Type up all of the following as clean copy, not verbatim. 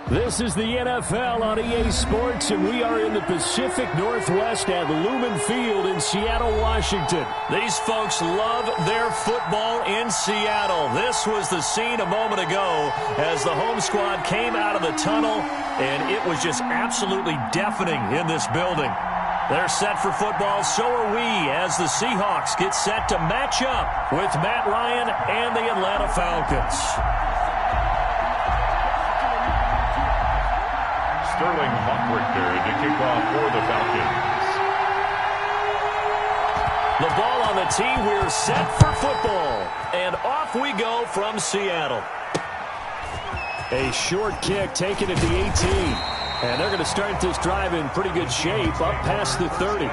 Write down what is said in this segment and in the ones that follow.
This is the NFL on EA Sports, and we are in the Pacific Northwest at Lumen Field in Seattle, Washington. These folks love their football in Seattle. This was the scene a moment ago as the home squad came out of the tunnel, and it was just absolutely deafening in this building. They're set for football, so are we, as the Seahawks get set to match up with Matt Ryan and the Atlanta Falcons. Sterling Buckrichter to kick off for the Falcons. The ball on the tee. We're set for football. And off we go from Seattle. A short kick taken at the 18. And they're going to start this drive in pretty good shape up past the 30.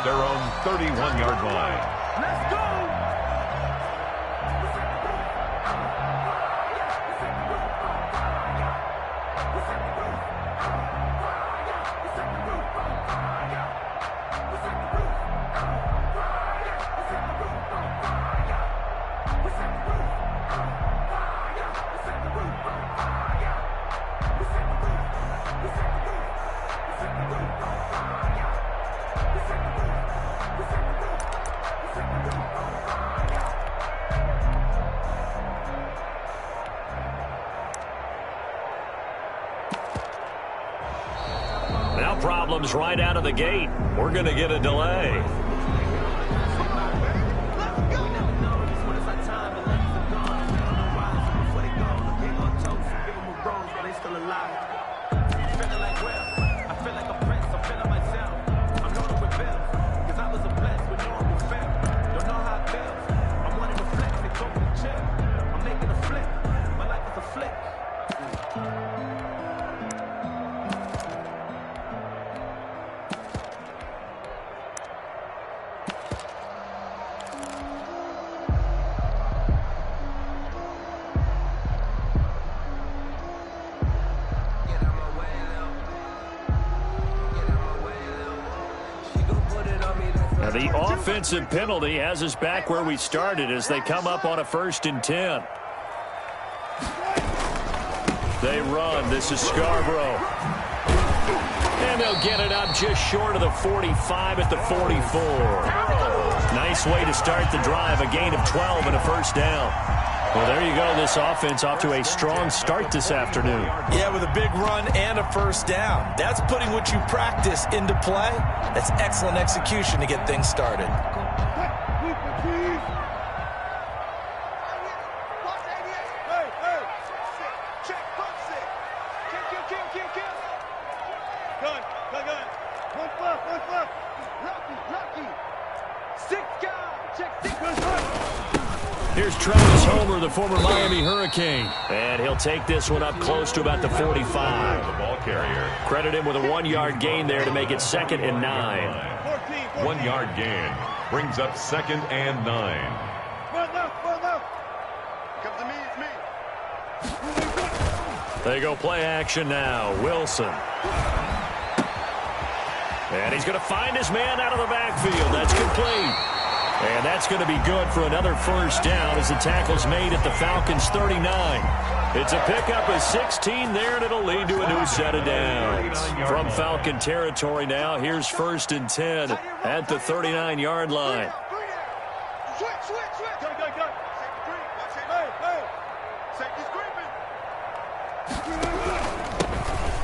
their own 31-yard line. Let's go! Now problems right out of the gate. We're going to get a delay. Now the offensive penalty has us back where we started as they come up on a 1st and 10. They run. This is Scarborough. And they'll get it up just short of the 45 at the 44. Nice way to start the drive. A gain of 12 and a 1st down. Well, there you go. This offense off to a strong start this afternoon. Yeah, with a big run and a 1st down. That's putting what you practice into play. That's excellent execution to get things started. Here's Travis Homer, the former Miami Hurricane. And he'll take this one up close to about the 45. The ball carrier. Credit him with a 1-yard gain there to make it 2nd and 9. 1-yard gain brings up 2nd and 9. They go play action now. Wilson. And he's going to find his man out of the backfield. That's complete. And that's going to be good for another 1st down as the tackle's made at the Falcons' 39. It's a pickup of 16 there, and it'll lead to a new set of downs. From Falcon territory now, here's 1st and 10 at the 39-yard line.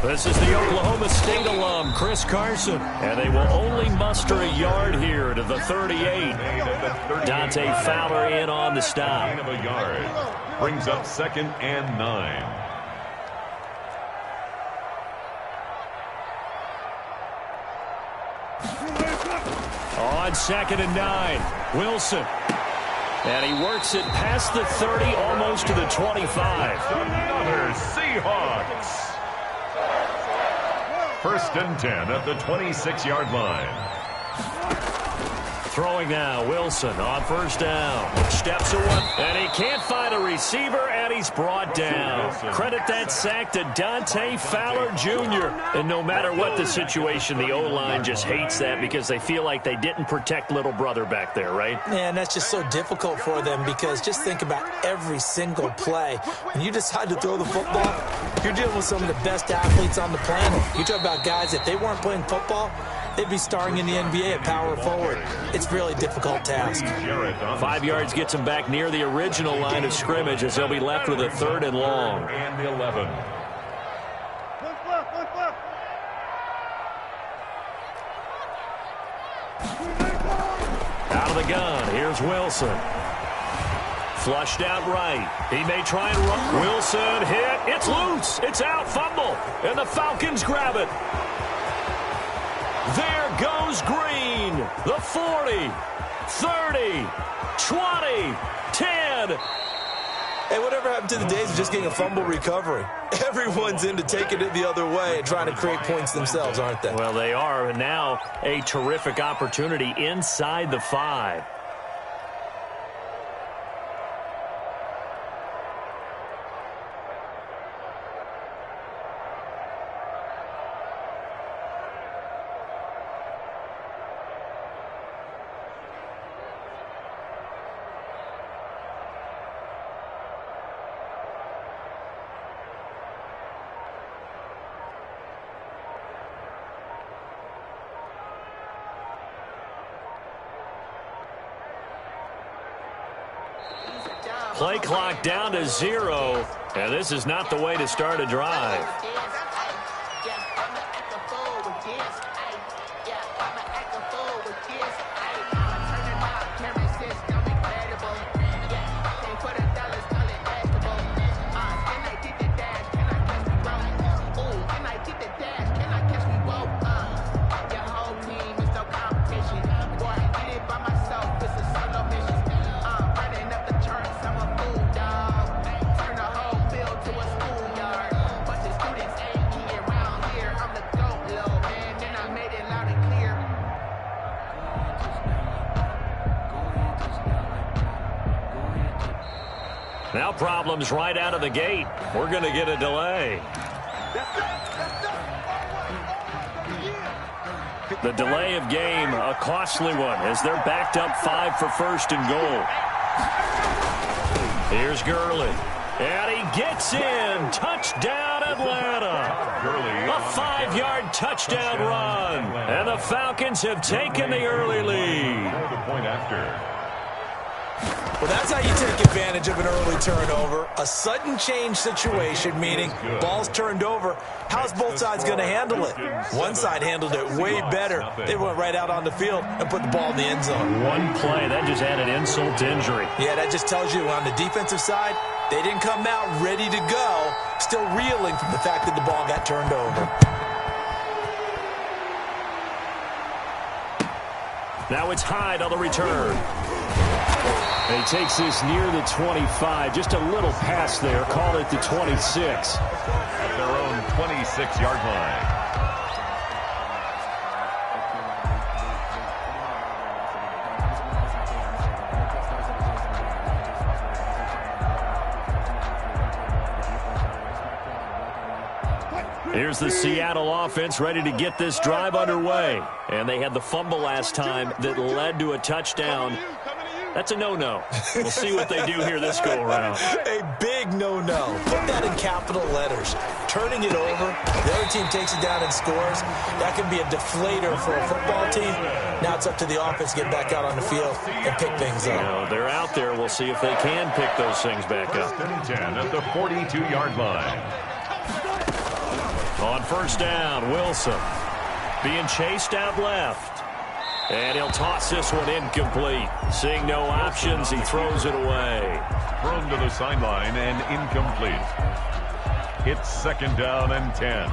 This is the Oklahoma State alum, Chris Carson. And they will only muster a yard here to the 38. Dante Fowler in on the stop. Gain of a yard brings up 2nd and 9. On 2nd and 9, Wilson. And he works it past the 30, almost to the 25. Another Seahawks. 1st and 10 at the 26-yard line. Throwing now, Wilson on 1st down. Steps away, and he can't find a receiver, and he's brought down. Credit that sack to Dante Fowler Jr. And no matter what the situation, the O-line just hates that because they feel like they didn't protect little brother back there, right? Yeah, and that's just so difficult for them because just think about every single play. When you decide to throw the football, you're dealing with some of the best athletes on the planet. You talk about guys, if they weren't playing football, they'd be starring in the NBA at power forward. It's a really difficult task. 5 yards gets him back near the original line of scrimmage as they'll be left with a 3rd and long. And 11. Out of the gun, here's Wilson. Flushed out right. He may try and run. Wilson hit. It's loose. It's out. Fumble. And the Falcons grab it. There goes Green. The 40, 30, 20, 10. Hey, whatever happened to the days of just getting a fumble recovery? Everyone's into taking it the other way and trying to create points themselves, aren't they? Well, they are, and now a terrific opportunity inside the 5. Play clock down to 0, and this is not the way to start a drive. Now problems right out of the gate. We're going to get a delay. The delay of game, a costly one, as they're backed up 5 for first and goal. Here's Gurley. And he gets in. Touchdown, Atlanta. A 5-yard touchdown run. And the Falcons have taken the early lead. The point after. Well, that's how you take advantage of an early turnover. A sudden change situation, meaning ball's turned over. How's both sides going to handle it? One side handled it way better. They went right out on the field and put the ball in the end zone. One play, that just added insult to injury. Yeah, that just tells you on the defensive side, they didn't come out ready to go, still reeling from the fact that the ball got turned over. Now it's Hyde on the return. And he takes this near the 25. Just a little pass there. Call it the 26. At their own 26-yard line. Here's the Seattle offense ready to get this drive underway. And they had the fumble last time that led to a touchdown. That's a no-no. We'll see what they do here this go-around. A big no-no. Put that in capital letters. Turning it over, the other team takes it down and scores. That can be a deflator for a football team. Now it's up to the offense to get back out on the field and pick things up. You know, they're out there. We'll see if they can pick those things back up. 10 at the 42-yard line. On first down, Wilson being chased out left. And he'll toss this one incomplete. Seeing no options, he throws it away. Thrown to the sideline and incomplete. It's second down and 10.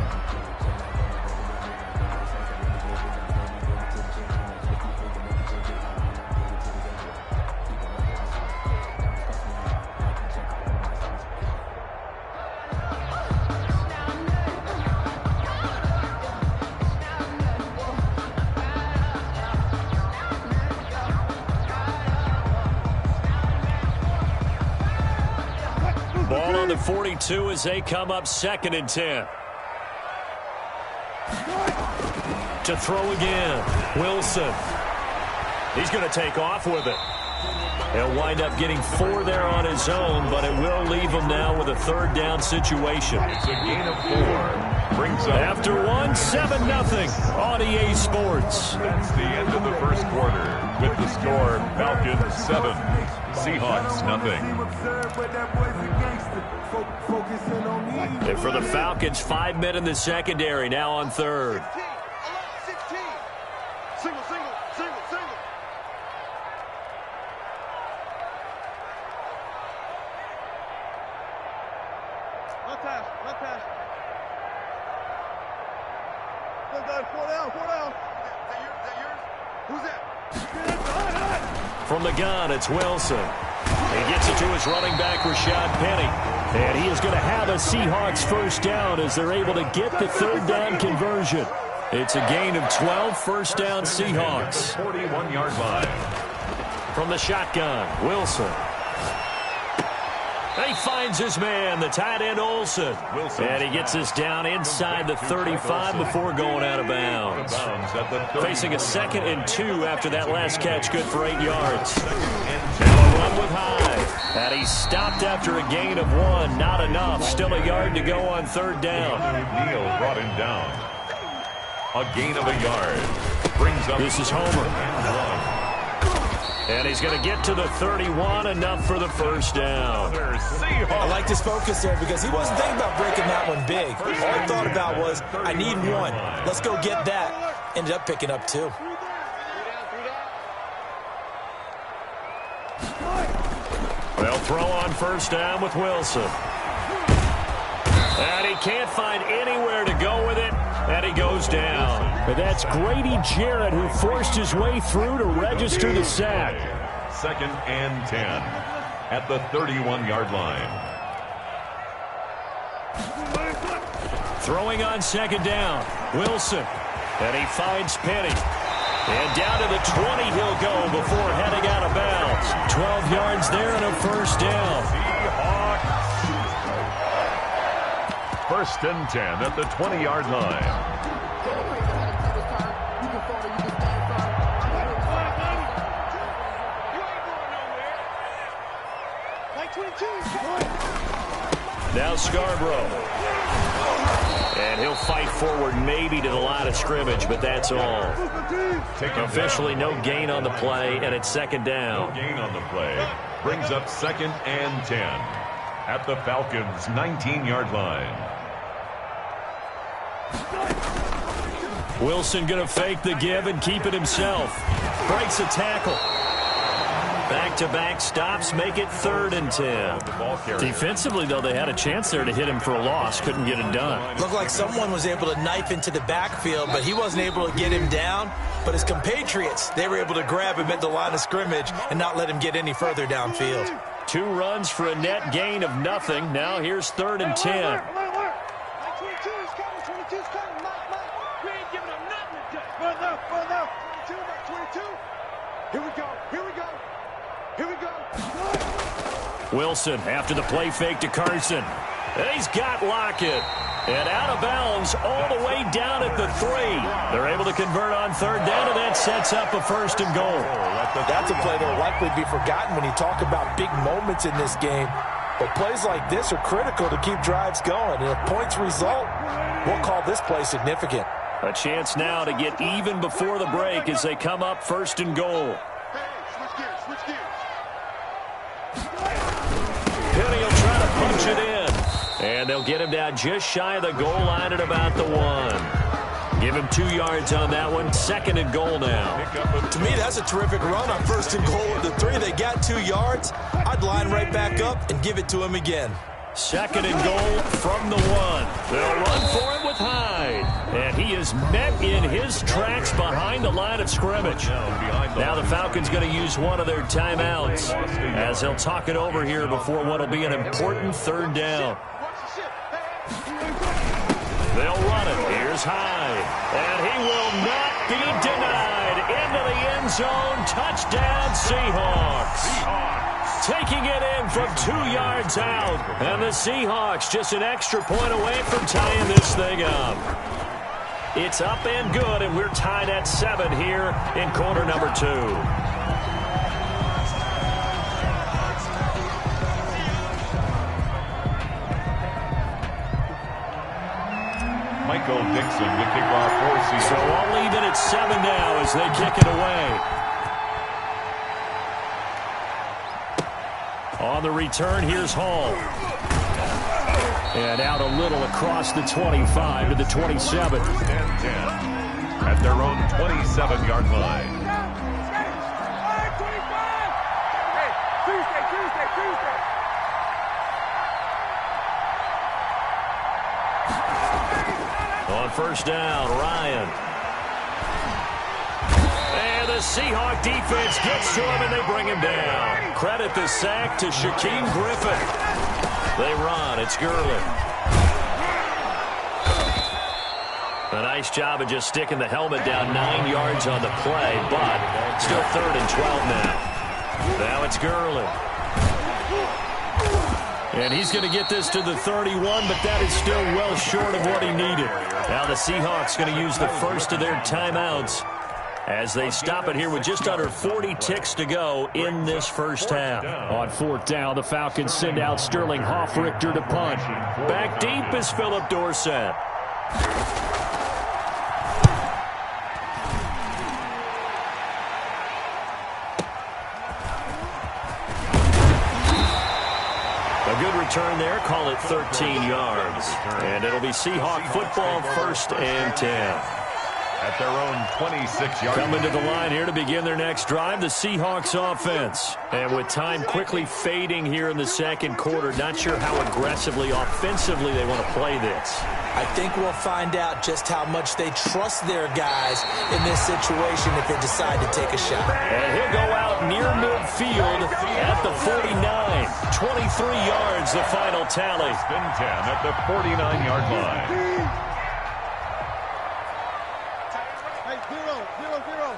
Ball on the 42 as they come up second and 10. To throw again, Wilson. He's going to take off with it. He'll wind up getting 4 there on his own, but it will leave him now with a third down situation. It's a gain of 4. Brings up after 1, 7-0 on EA Sports. That's the end of the first quarter with the score Falcons 7, Seahawks nothing. And for the Falcons, 5 men in the secondary now on third. From the gun, it's Wilson. He gets it to his running back, Rashad Penny. And he is going to have a Seahawks first down as they're able to get the third down conversion. It's a gain of 12, first down Seahawks. 41-yard line. From the shotgun, Wilson. He finds his man, the tight end Olsen. And he gets us down inside the 35 before going out of bounds. Facing a 2nd and 2 after that last catch, good for 8 yards. Now a run with Hyde. And he stopped after a gain of 1. Not enough. Still a yard to go on third down. Neal brought him down. A gain of a yard. Brings up. This is Homer. And he's going to get to the 31, enough for the first down. I like his focus there because he wasn't thinking about breaking that one big. All he thought about was, I need 1. Let's go get that. Ended up picking up 2. They'll throw on first down with Wilson. And he can't find anywhere to go with it. And he goes down. But that's Grady Jarrett who forced his way through to register the sack. 2nd and 10 at the 31-yard line. Throwing on second down, Wilson. And he finds Penny. And down to the 20 he'll go before heading out of bounds. 12 yards there and a first down. Seahawks. 1st and 10 at the 20-yard line. Now Scarborough. And he'll fight forward maybe to the line of scrimmage, but that's all. Officially no gain on the play, and it's 2nd down. No gain on the play. Brings up 2nd and 10 at the Falcons' 19-yard line. Wilson going to fake the give and keep it himself. Breaks a tackle. Back-to-back stops make it 3rd and 10. Defensively, though, they had a chance there to hit him for a loss. Couldn't get it done. Looked like someone was able to knife into the backfield, but he wasn't able to get him down. But his compatriots, they were able to grab him at the line of scrimmage and not let him get any further downfield. 2 runs for a net gain of nothing. Now here's 3rd and 10. Wilson after the play fake to Carson. He's got Lockett. And out of bounds all the way down at the 3. They're able to convert on third down, and that sets up a 1st and goal. That's a play that will likely be forgotten when you talk about big moments in this game. But plays like this are critical to keep drives going. And if points result, we'll call this play significant. A chance now to get even before the break as they come up 1st and goal. Penny will try to punch it in. And they'll get him down just shy of the goal line at about the 1. Give him 2 yards on that one. 2nd and goal now. To me, that's a terrific run on 1st and goal at the 3. They got 2 yards. I'd line right back up and give it to him again. 2nd and goal from the 1. They'll run for it with Hyde. And he is met in his tracks behind the line of scrimmage. Now the Falcons going to use one of their timeouts as he'll talk it over here before what will be an important 3rd down. They'll run it. Here's Hyde. And he will not be denied. Into the end zone. Touchdown, Seahawks. Taking it in from 2 yards out. And the Seahawks just an extra point away from tying this thing up. It's up and good, and we're tied at 7 here in quarter number 2. Michael Dixon to kick off for Seahawks. So I'll leave it at 7 now as they kick it away. On the return, here's Hall. And out a little across the 25 to the 27. 10-10 at their own 27-yard line. On first down, Ryan. And the Seahawk defense gets to him, and they bring him down. Credit the sack to Shaquem Griffin. They run. It's Gurley. A nice job of just sticking the helmet down 9 yards on the play, but still 3rd and 12 now. Now it's Gurley. And he's going to get this to the 31, but that is still well short of what he needed. Now the Seahawks going to use the first of their timeouts as they stop it here with just under 40 ticks to go in this first half. On 4th down, the Falcons send out Sterling Hoffrichter to punt. Back deep is Philip Dorsett. A good return there. Call it 13 yards. And it'll be Seahawk football, 1st and 10. At their own 26-yard line. Coming to the line here to begin their next drive, the Seahawks offense. And with time quickly fading here in the second quarter, not sure how aggressively, offensively they want to play this. I think we'll find out just how much they trust their guys in this situation if they decide to take a shot. And he'll go out near midfield at the 49. 23 yards, the final tally. 10 at the 49-yard line. Hey, 0-0.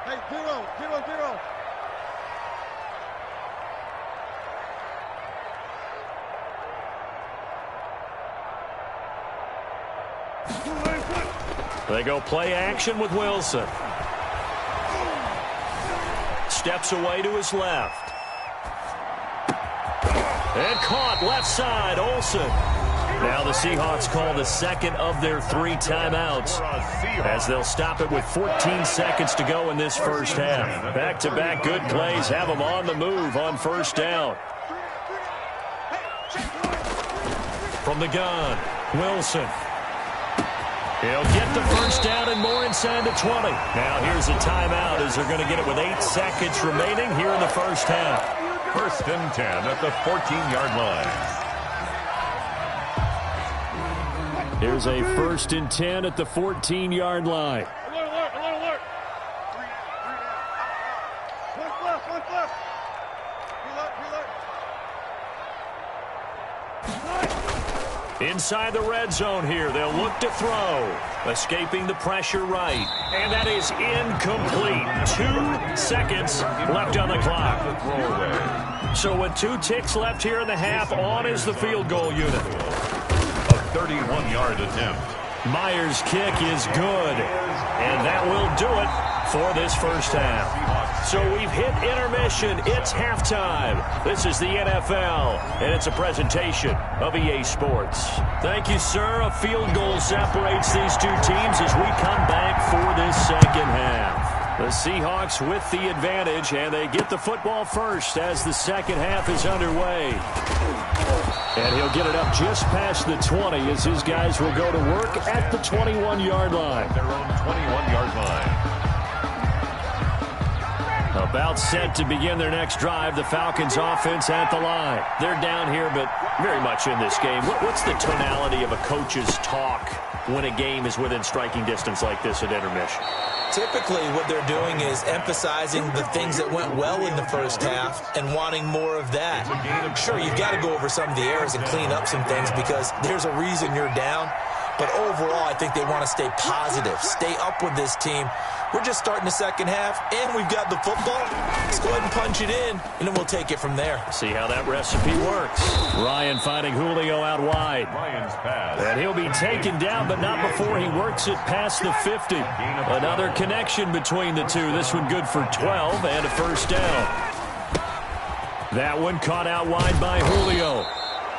Hey, 0-0. They go play action with Wilson. Steps away to his left. And caught left side, Olsen. Now the Seahawks call the second of their 3 timeouts as they'll stop it with 14 seconds to go in this first half. Back-to-back good plays have them on the move on 1st down. From the gun, Wilson. He'll get the 1st down and more inside the 20. Now here's a timeout as they're going to get it with 8 seconds remaining here in the first half. 1st and 10 at the 14-yard line. Here's a 1st and 10 at the 14-yard line. Alert. 1 left. Inside the red zone here, they'll look to throw. Escaping the pressure right. And that is incomplete. 2 seconds left on the clock. So with 2 ticks left here in the half, on is the field goal unit. A 31-yard attempt. Myers' kick is good. And that will do it for this first half. So we've hit intermission. It's halftime. This is the NFL, and it's a presentation of EA Sports. Thank you, sir. A field goal separates these 2 teams as we come back for this second half. The Seahawks with the advantage, and they get the football first as the second half is underway. And he'll get it up just past the 20 as his guys will go to work at the 21-yard line. Their own 21-yard line. About set to begin their next drive, the Falcons offense at the line. They're down here, but very much in this game. What's the tonality of a coach's talk when a game is within striking distance like this at intermission? Typically, what they're doing is emphasizing the things that went well in the first half and wanting more of that. Sure, you've got to go over some of the errors and clean up some things because there's a reason you're down. But overall, I think they want to stay positive, stay up with this team. We're just starting the second half, and we've got the football. Let's go ahead and punch it in, and then we'll take it from there. See how that recipe works. Ryan finding Julio out wide. Ryan's pass. And he'll be taken down, but not before he works it past the 50. Another connection between the two. This one good for 12 and a first down. That one caught out wide by Julio.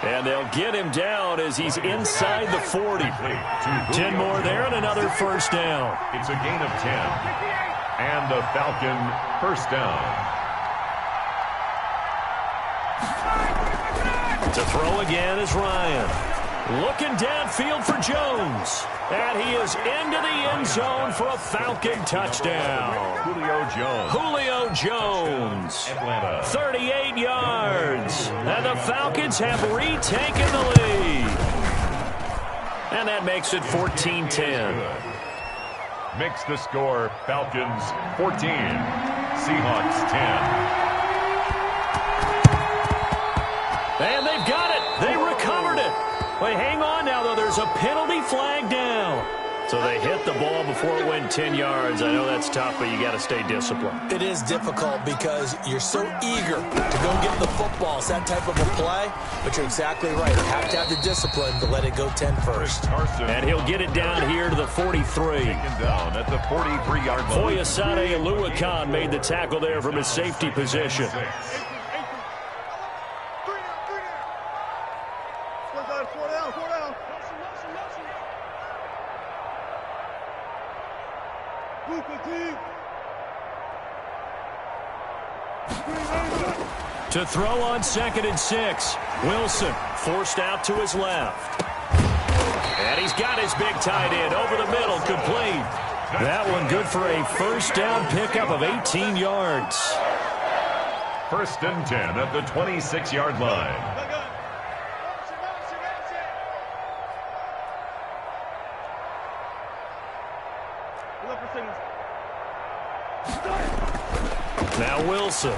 And they'll get him down as he's inside the 40. 10 more there and another first down. It's a gain of 10. And a Falcon first down. To throw again is Ryan. Looking downfield for Jones. And he is into the end zone for a Falcon touchdown. Julio Jones. Atlanta. 38 yards. And the Falcons have retaken the lead. And that makes it 14-10. makes the score Falcons 14, Seahawks 10. And they've got it. They recovered it. Wait, hang on now, though. There's a penalty flag down. So they hit the ball before it went 10 yards. I know that's tough, but you got to stay disciplined. It is difficult because you're so eager to go get the football. It's that type of a play, but you're exactly right. You have to have the discipline to let it go 10 first. And he'll get it down here to the 43. Taken down at the 43-yard line. Foyesade Aluakan made the tackle there from his safety position. To throw on 2nd and 6. Wilson forced out to his left. And he's got his big tight end over the middle, complete. That one good for a first down pickup of 18 yards. 1st and 10 at the 26-yard line. Now Wilson.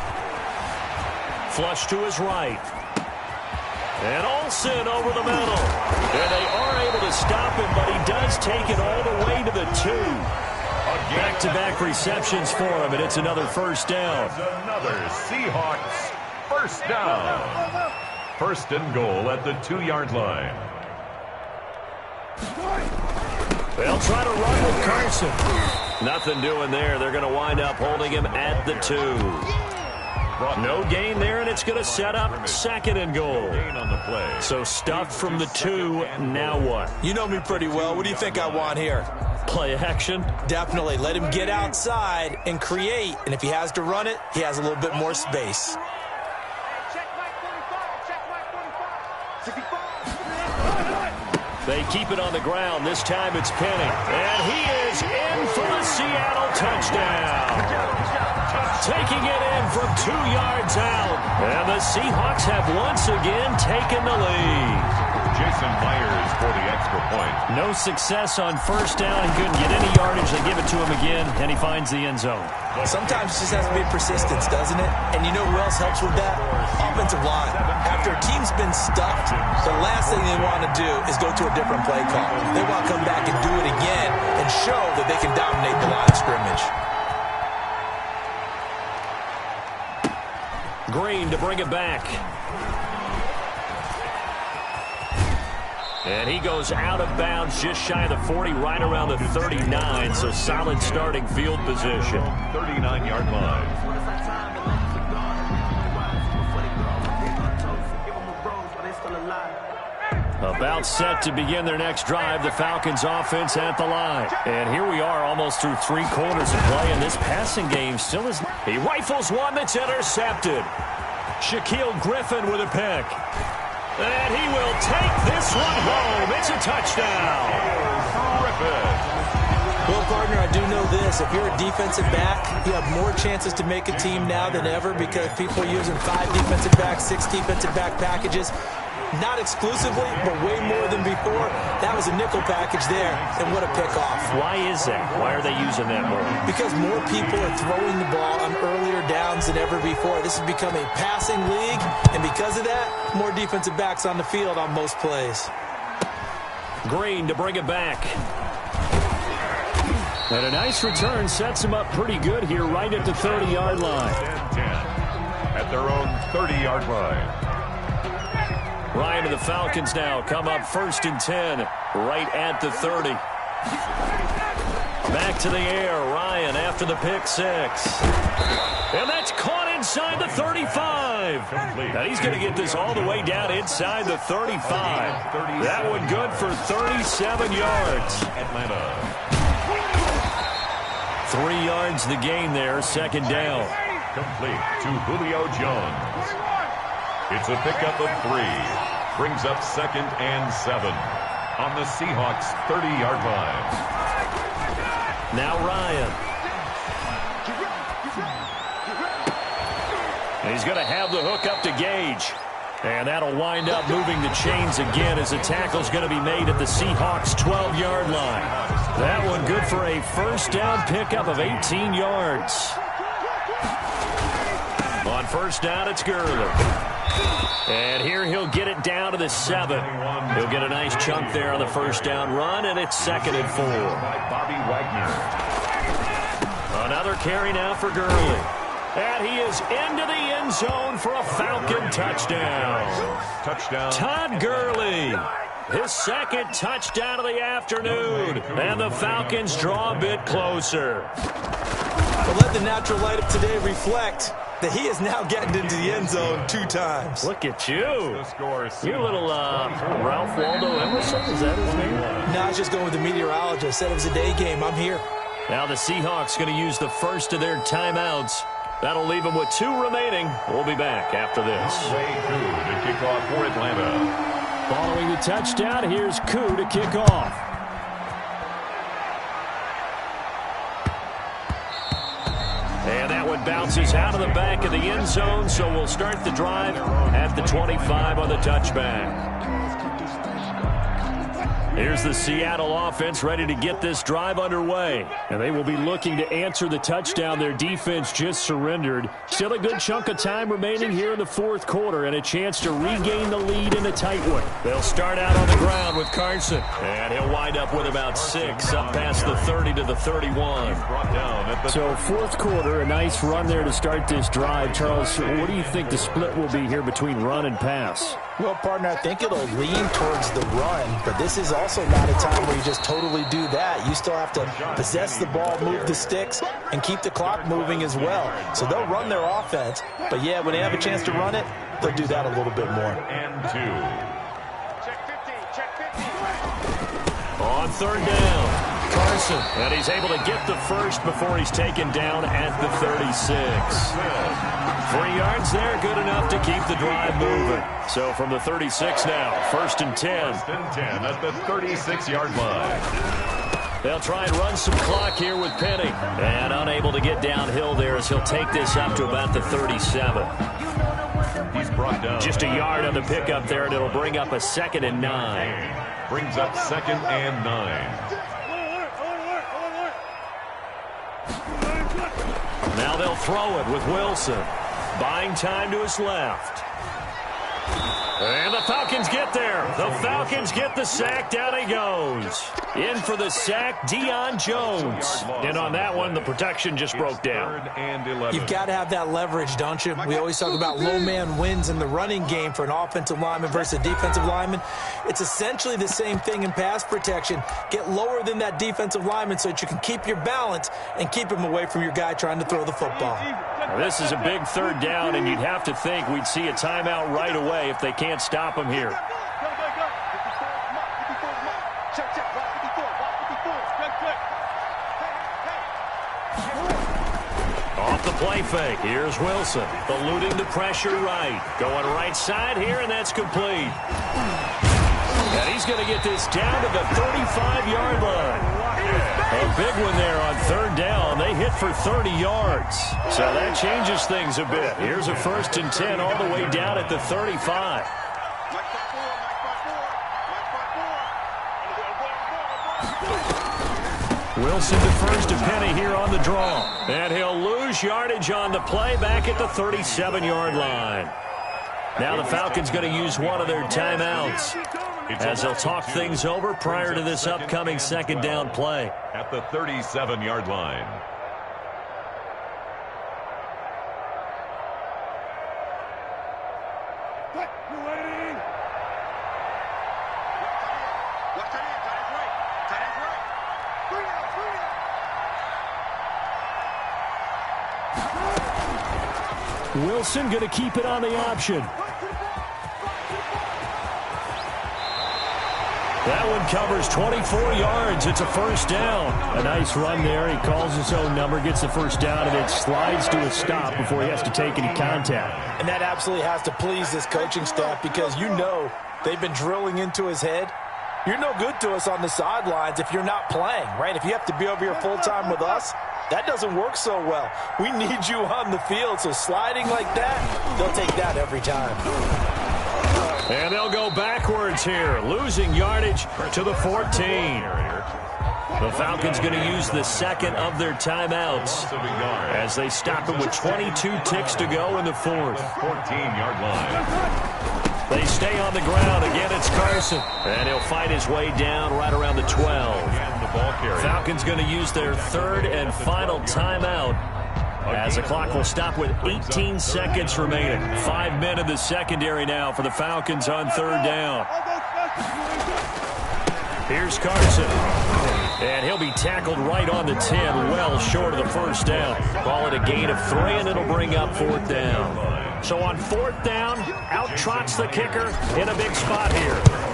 Flush to his right. And Olsen over the middle. And they are able to stop him, but he does take it all the way to the 2. Back-to-back receptions for him, and it's another first down. Another Seahawks first down. 1st and goal at the 2-yard line. They'll try to run with Carson. Nothing doing there. They're going to wind up holding him at the 2. No gain there, and it's going to set up 2nd and goal. So stuffed from the 2. Now what? You know me pretty well. What do you think I want here? Play action? Definitely. Let him get outside and create. And if he has to run it, he has a little bit more space. They keep it on the ground. This time it's Penny. And he is in for the Seattle touchdown. Taking it in from 2 yards out. And the Seahawks have once again taken the lead. Jason Myers for the extra point. No success on first down. He couldn't get any yardage. They give it to him again, and he finds the end zone. Sometimes it just has to be persistence, doesn't it? And you know who else helps with that? Offensive line. After a team's been stuffed, the last thing they want to do is go to a different play call. They want to come back and do it again and show that they can dominate the line of scrimmage. Green to bring it back. And he goes out of bounds just shy of the 40, right around the 39, so solid starting field position. 39-yard line. About set to begin their next drive, the Falcons offense at the line. And here we are almost through 3 quarters of play, and this passing game still is... He rifles one that's intercepted. Shaquille Griffin with a pick. And he will take this one home. It's a touchdown. Well, partner, I do know this. If you're a defensive back, you have more chances to make a team now than ever because people are using 5 defensive backs, 6 defensive back packages. Not exclusively, but way more than before. That was a nickel package there, and what a pickoff. Why is that? Why are they using that more? Because more people are throwing the ball on earlier downs than ever before. This has become a passing league, and because of that, more defensive backs on the field on most plays. Green to bring it back. And a nice return sets him up pretty good here right at the 30-yard line. 10-10 at their own 30-yard line. Ryan and the Falcons now come up 1st and 10 right at the 30. Back to the air. Ryan after the pick 6. And that's caught inside the 35. Now he's going to get this all the way down inside the 35. That one good for 37 yards. Atlanta. 3 yards the gain there. 2nd down. Complete to Julio Jones. It's a pickup of 3. Brings up 2nd and 7 on the Seahawks 30-yard line. Now Ryan. And he's going to have the hook up to Gage. And that'll wind up moving the chains again as the tackle's going to be made at the Seahawks' 12-yard line. That one good for a first down pickup of 18 yards. On first down, it's Gurley. And here he'll get it down to the 7. He'll get a nice chunk there on the first down run, and it's 2nd and 4. Bobby Wagner. Another carry now for Gurley. And he is into the end zone for a Falcon touchdown. Todd Gurley, his 2nd touchdown of the afternoon. And the Falcons draw a bit closer. But let the natural light of today reflect that he is now getting into the end zone 2 times. Look at you. You're a little Ralph Waldo Emerson, is that his name? No, I was just going with the meteorologist. Said it was a day game. I'm here. Now the Seahawks going to use the first of their timeouts. That'll leave them with 2 remaining. We'll be back after this. Way Koo to kick off for Atlanta. Following the touchdown, here's Koo to kick off. And that one bounces out of the back of the end zone, so we'll start the drive at the 25 on the touchback. Here's the Seattle offense ready to get this drive underway. And they will be looking to answer the touchdown their defense just surrendered. Still a good chunk of time remaining here in the 4th quarter and a chance to regain the lead in a tight one. They'll start out on the ground with Carson. And he'll wind up with about 6 up past the 30 to the 31. So 4th quarter, a nice run there to start this drive. Charles, what do you think the split will be here between run and pass? Well, partner, I think it'll lean towards the run, but this is also not a time where you just totally do that. You still have to possess the ball, move the sticks, and keep the clock moving as well. So they'll run their offense, but yeah, when they have a chance to run it, they'll do that a little bit more. And 2. On 3rd down, Carson, and he's able to get the first before he's taken down at the 36. 3 yards there, good enough to keep the drive moving. So from the 36 now, 1st and 10. 1st and 10 at the 36-yard line. They'll try and run some clock here with Penny. And unable to get downhill there as he'll take this up to about the 37. He's brought down. Just a yard on the pickup there, and it'll bring up a 2nd and 9. Brings up 2nd and 9. Now they'll throw it with Wilson. Buying time to his left. And the Falcons get there. The Falcons get the sack. Down he goes. In for the sack, Deion Jones. And on that one, the protection just broke down. 3rd and 11. You've got to have that leverage, don't you? We always talk about low man wins in the running game for an offensive lineman versus a defensive lineman. It's essentially the same thing in pass protection. Get lower than that defensive lineman so that you can keep your balance and keep him away from your guy trying to throw the football. Now, this is a big 3rd down, and you'd have to think we'd see a timeout right away if they can't stop him here. Off the play fake, here's Wilson. Eluding the pressure right. Going right side here, and that's complete. And he's going to get this down to the 35-yard line. A big one there on 3rd down. They hit for 30 yards. So that changes things a bit. Here's a 1st and 10 all the way down at the 35. Wilson defers to Penny here on the draw. And he'll lose yardage on the play back at the 37-yard line. Now the Falcons going to use one of their timeouts as they'll talk things over prior to this upcoming 2nd down play. At the 37-yard line. Wilson going to keep it on the option. That one covers 24 yards. It's a 1st down. A nice run there. He calls his own number, gets the 1st down, and it slides to a stop before he has to take any contact. And that absolutely has to please this coaching staff because you know they've been drilling into his head. You're no good to us on the sidelines if you're not playing, right? If you have to be over here full-time with us, that doesn't work so well. We need you on the field, so sliding like that, they'll take that every time. And they'll go backwards here, losing yardage to the 14. The Falcons going to use the second of their timeouts as they stop it with 22 ticks to go in the fourth. 14-yard line. They stay on the ground. Again, it's Carson. And he'll fight his way down right around the 12. Again, the ball carrier. Falcons going to use their third and final timeout as the clock will stop with 18 seconds remaining. 5 men in the secondary now for the Falcons on third down. Here's Carson. And he'll be tackled right on the 10, well short of the first down. Call it a gain of 3, and it'll bring up fourth down. So on fourth down, out trots the kicker in a big spot here.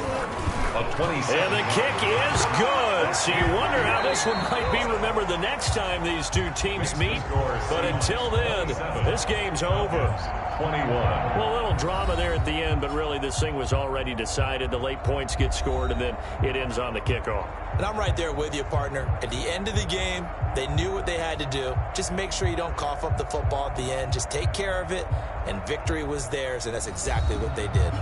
And the kick is good. So you wonder how this one might be remembered the next time these two teams meet. But until then, this game's over. 21. Well, a little drama there at the end, but really this thing was already decided. The late points get scored, and then it ends on the kickoff. And I'm right there with you, partner. At the end of the game, they knew what they had to do. Just make sure you don't cough up the football at the end. Just take care of it, and victory was theirs, and that's exactly what they did.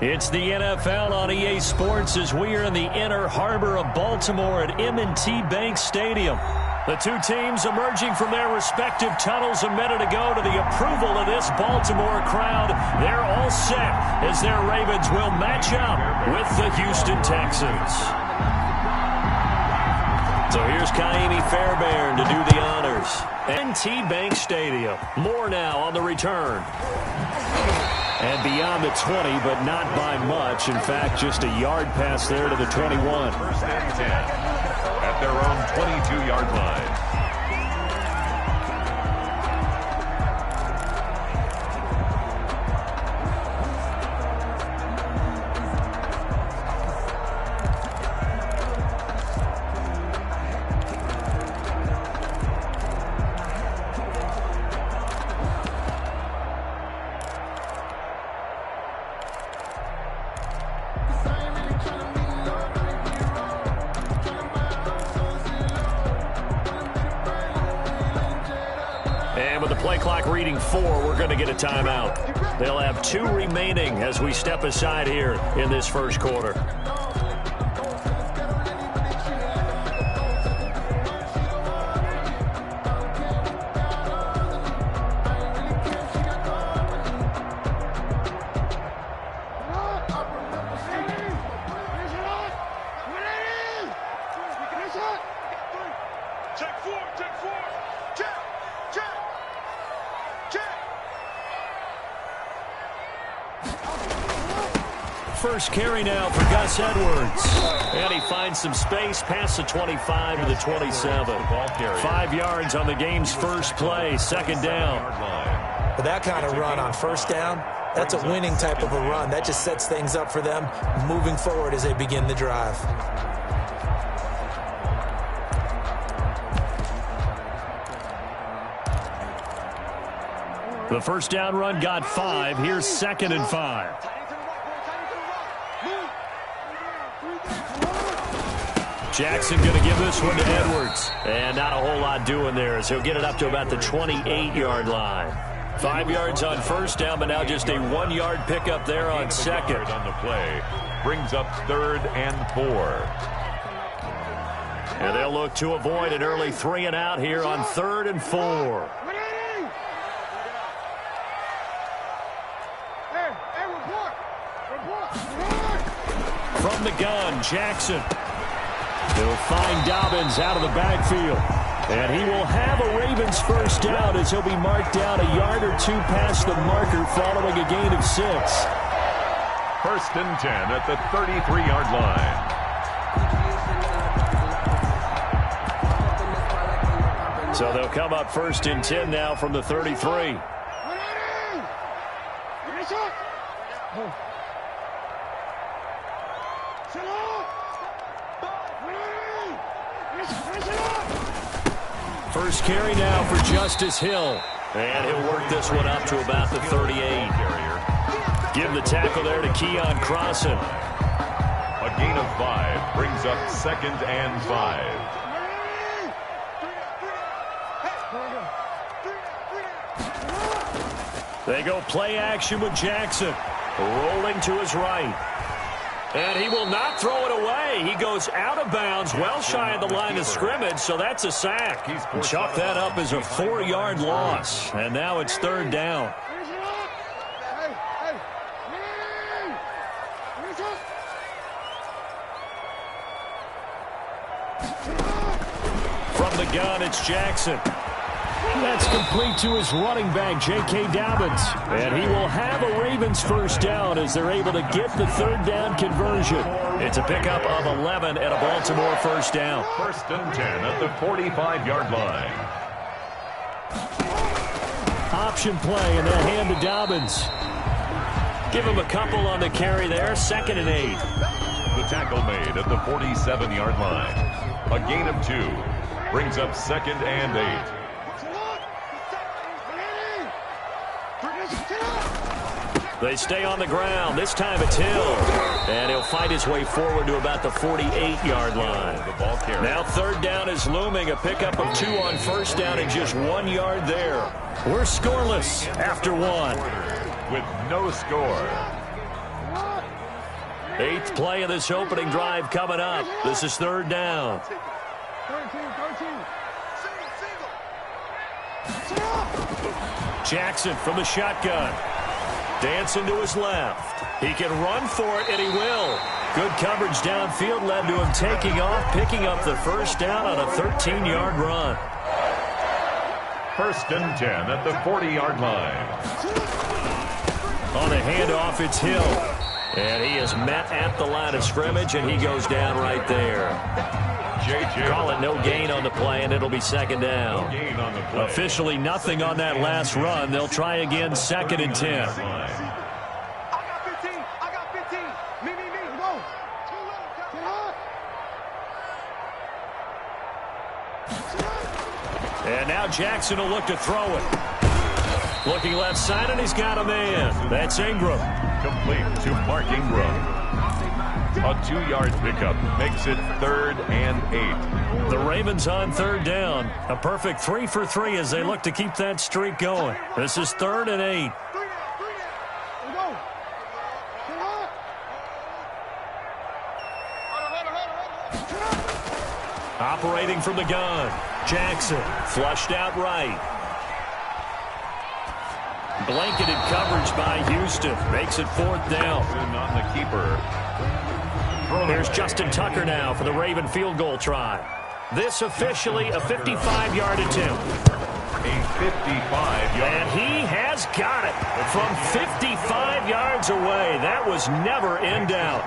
It's the NFL on EA Sports as we are in the inner harbor of Baltimore at M&T Bank Stadium. The two teams emerging from their respective tunnels a minute ago to the approval of this Baltimore crowd. They're all set as their Ravens will match up with the Houston Texans. So here's Kaimi Fairbairn to do the honors. M&T Bank Stadium. More now on the return. And beyond the 20, but not by much. In fact, just a yard pass there to the 21. First and 10 at their own 22-yard line. And with the play clock reading 4, we're going to get a timeout. They'll have 2 remaining as we step aside here in this first quarter. First carry now for Gus Edwards. And he finds some space past the 25 to the 27. 5 yards on the game's first play, second down. With that kind of run on first down, that's a winning type of a run. That just sets things up for them moving forward as they begin the drive. The first down run got 5. Here's 2nd and 5. Jackson going to give this one to Edwards. And not a whole lot doing there as he'll get it up to about the 28-yard line. 5 yards on first down, but now just a 1-yard pickup there on second. On the play brings up 3rd and 4. And they'll look to avoid an early 3 and out here on 3rd and 4. From the gun, Jackson. He'll find Dobbins out of the backfield. And he will have a Ravens first down as he'll be marked down a yard or 2 past the marker following a gain of 6. 1st and 10 at the 33-yard line. So they'll come up 1st and 10 now from the 33. First carry now for Justice Hill. And he'll work this one up to about the 38. Give the tackle there to Keon Crossan. A gain of 5 brings up 2nd and 5. They go play action with Jackson. Rolling to his right. And he will not throw it away. He goes out of bounds, well shy of the line of scrimmage, so that's a sack. Chalk that up as a 4-yard loss. And now it's 3rd down. From the gun, it's Jackson. That's complete to his running back, J.K. Dobbins. And he will have a Ravens first down as they're able to get the 3rd down conversion. It's a pickup of 11 and a Baltimore first down. 1st and 10 at the 45-yard line. Option play, and they'll hand to Dobbins. Give him a couple on the carry there, 2nd and 8. The tackle made at the 47-yard line. A gain of 2 brings up 2nd and 8. They stay on the ground. This time it's Hill. And he'll fight his way forward to about the 48-yard line. Now 3rd down is looming. A pickup of 2 on first down and just 1 yard there. We're scoreless after 1. With no score. 8th play of this opening drive coming up. This is 3rd down. 13. Jackson from the shotgun. Dancing to his left. He can run for it, and he will. Good coverage downfield led to him taking off, picking up the first down on a 13-yard run. 1st and 10 at the 40-yard line. On the handoff, it's Hill. And he is met at the line of scrimmage, and he goes down right there. Call it no gain on the play, and it'll be 2nd down. Officially nothing on that last run. They'll try again, 2nd and 10. I got 15. Me. Go. And now Jackson will look to throw it. Looking left side, and he's got a man. That's Ingram. Complete to Mark Ingram. A 2-yard pickup makes it 3rd and 8. The Ravens on 3rd down. A perfect 3 for 3 as they look to keep that streak going. This is 3rd and 8. Operating from the gun. Jackson flushed out right. Blanketed coverage by Houston. Makes it 4th down. On the keeper. There's Justin Tucker now for the Raven field goal try. This officially a 55-yard attempt. A 55-yard. And he has got it from 55 yards away. That was never in doubt.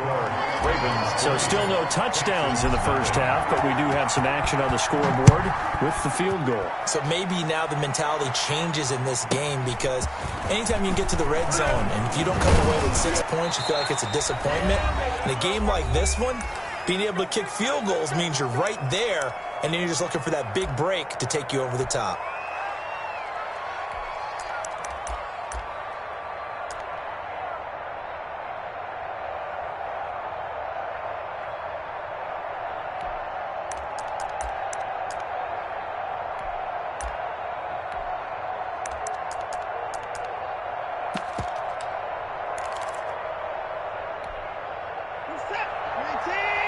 So still no touchdowns in the first half, but we do have some action on the scoreboard with the field goal. So maybe now the mentality changes in this game, because anytime you get to the red zone and if you don't come away with 6 points, you feel like it's a disappointment. In a game like this one, being able to kick field goals means you're right there, and then you're just looking for that big break to take you over the top.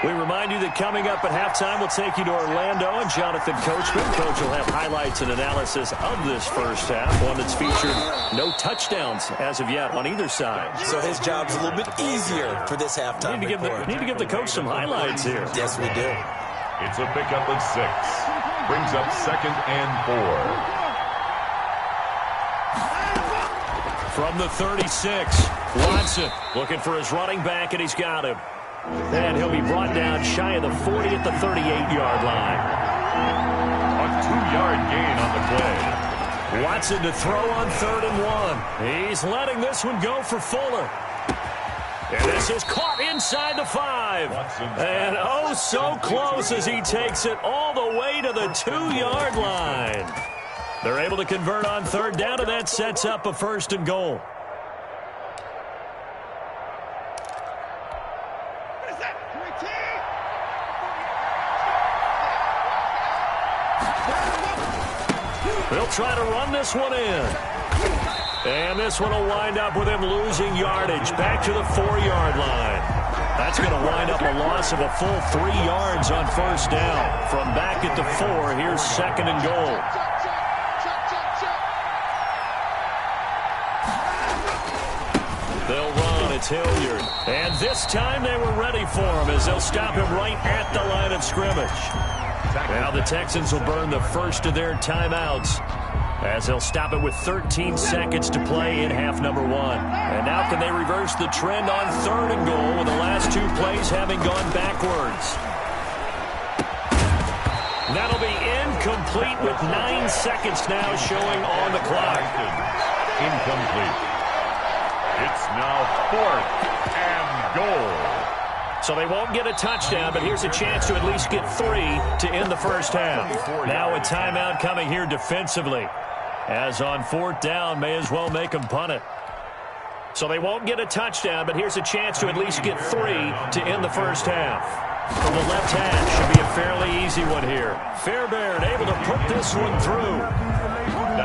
We remind you that coming up at halftime, we'll take you to Orlando and Jonathan Coachman. Coach will have highlights and analysis of this first half, one that's featured no touchdowns as of yet on either side. So his job's a little bit easier for this halftime report. Need to give the coach some highlights here. Yes, we do. It's a pickup of 6. Brings up 2nd and 4. From the 36, Watson looking for his running back, and he's got him. And he'll be brought down shy of the 40 at the 38-yard line. A 2-yard gain on the play. Watson to throw on 3rd and 1. He's letting this one go for Fuller. And this is caught inside the 5. And oh, so close as he takes it all the way to the 2-yard line. They're able to convert on 3rd down, and that sets up a 1st and goal. They'll try to run this one in. And this one will wind up with him losing yardage back to the 4-yard line. That's going to wind up a loss of a full 3 yards on 1st down. From back at the 4, here's 2nd and goal. They'll run. It's Hilliard. And this time they were ready for him as they'll stop him right at the line of scrimmage. Now the Texans will burn the first of their timeouts as they'll stop it with 13 seconds to play in half number 1. And now can they reverse the trend on 3rd and goal with the last 2 plays having gone backwards? That'll be incomplete with 9 seconds now showing on the clock. Incomplete. It's now 4th and goal. So they won't get a touchdown, but here's a chance to at least get 3 to end the first half. Now a timeout coming here defensively. As on 4th down, may as well make them punt it. So they won't get a touchdown, but here's a chance to at least get 3 to end the first half. From the left hash, should be a fairly easy one here. Fairbairn able to put this one through.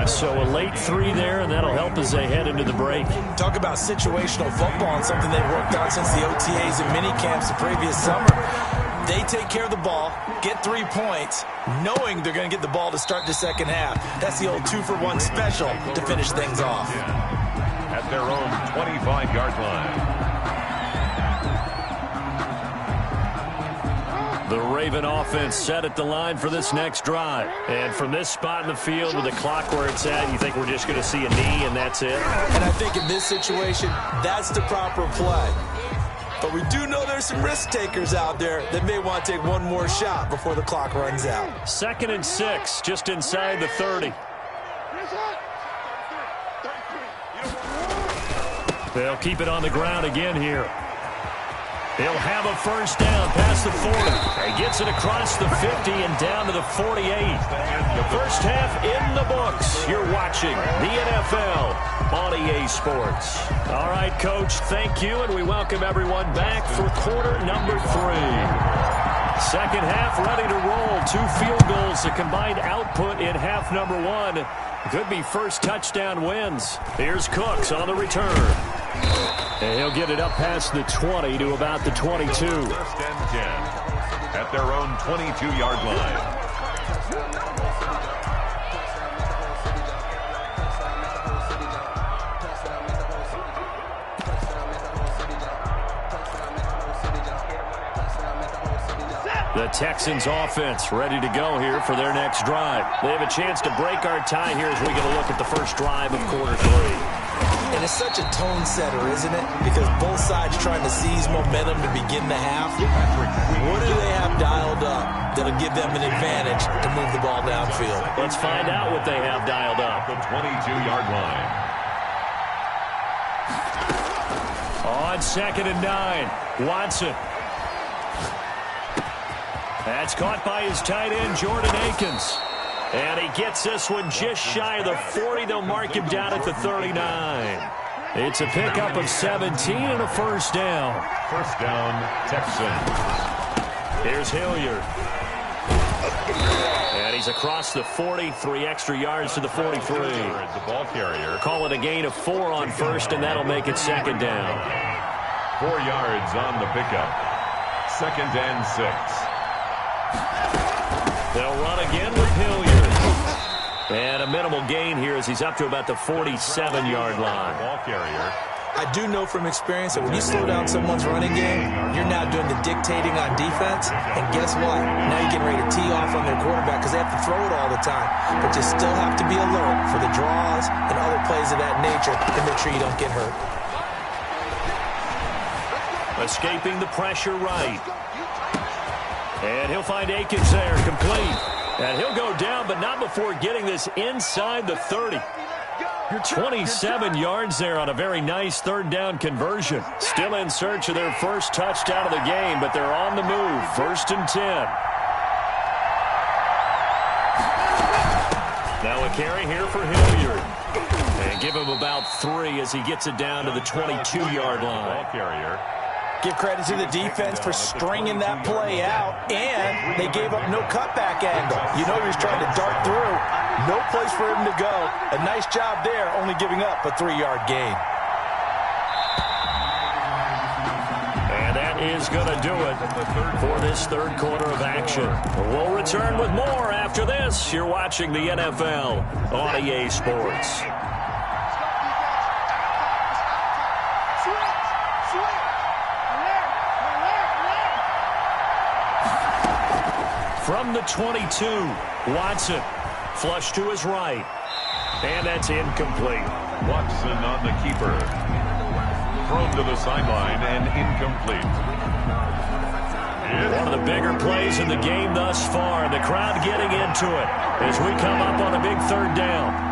So a late 3 there, and that'll help as they head into the break. Talk about situational football and something they've worked on since the OTAs and mini camps the previous summer. They take care of the ball, get 3 points, knowing they're going to get the ball to start the second half. That's the old 2-for-1 special to finish things off. At their own 25-yard line. The Raven offense set at the line for this next drive. And from this spot in the field with the clock where it's at, you think we're just going to see a knee and that's it? And I think in this situation, that's the proper play. But we do know there's some risk takers out there that may want to take one more shot before the clock runs out. 2nd and 6, just inside the 30. They'll keep it on the ground again here. He'll have a first down past the 40. He gets it across the 50 and down to the 48. The first half in the books. You're watching the NFL on EA Sports. All right, Coach, thank you, and we welcome everyone back for quarter number 3. Second half ready to roll. 2 field goals, the combined output in half number 1. Could be first touchdown wins. Here's Cooks on the return. And he'll get it up past the 20 to about the 22. First and 10 at their own 22-yard line. The Texans offense ready to go here for their next drive. They have a chance to break our tie here as we get a look at the first drive of quarter 3. And it's such a tone setter, isn't it? Because both sides trying to seize momentum to begin the half. What do they have dialed up that'll give them an advantage to move the ball downfield? Let's find out what they have dialed up. The 22-yard line. On 2nd and 9, Watson. That's caught by his tight end, Jordan Akins. And he gets this one just shy of the 40. They'll mark him down at the 39. It's a pickup of 17 and a first down. First down, Texans. Here's Hilliard. And he's across the 40, 3 extra yards to the 43. The ball carrier. Call it a gain of 4 on first, and that'll make it second down. 4 yards on the pickup. 2nd and 6. They'll run again with Hilliard. And a minimal gain here as he's up to about the 47-yard line. Ball carrier. I do know from experience that when you slow down someone's running game, you're now doing the dictating on defense. And guess what? Now you're getting ready to tee off on their quarterback because they have to throw it all the time. But you still have to be alert for the draws and other plays of that nature to make sure you don't get hurt. Escaping the pressure right. And he'll find Akins there, complete. And he'll go down, but not before getting this inside the 30. 27 yards there on a very nice 3rd down conversion. Still in search of their first touchdown of the game, but they're on the move. 1st and 10. Now a carry here for Hilliard. And give him about 3 as he gets it down to the 22-yard line. Ball carrier. Give credit to the defense for stringing that play out, and they gave up no cutback angle. You know he was trying to dart through. No place for him to go. A nice job there, only giving up a 3-yard gain. And that is going to do it for this 3rd quarter of action. We'll return with more after this. You're watching the NFL on EA Sports. From the 22, Watson, flush to his right, and that's incomplete. Watson on the keeper. Thrown to the sideline and incomplete. One of the bigger plays in the game thus far, and the crowd getting into it as we come up on a big 3rd down.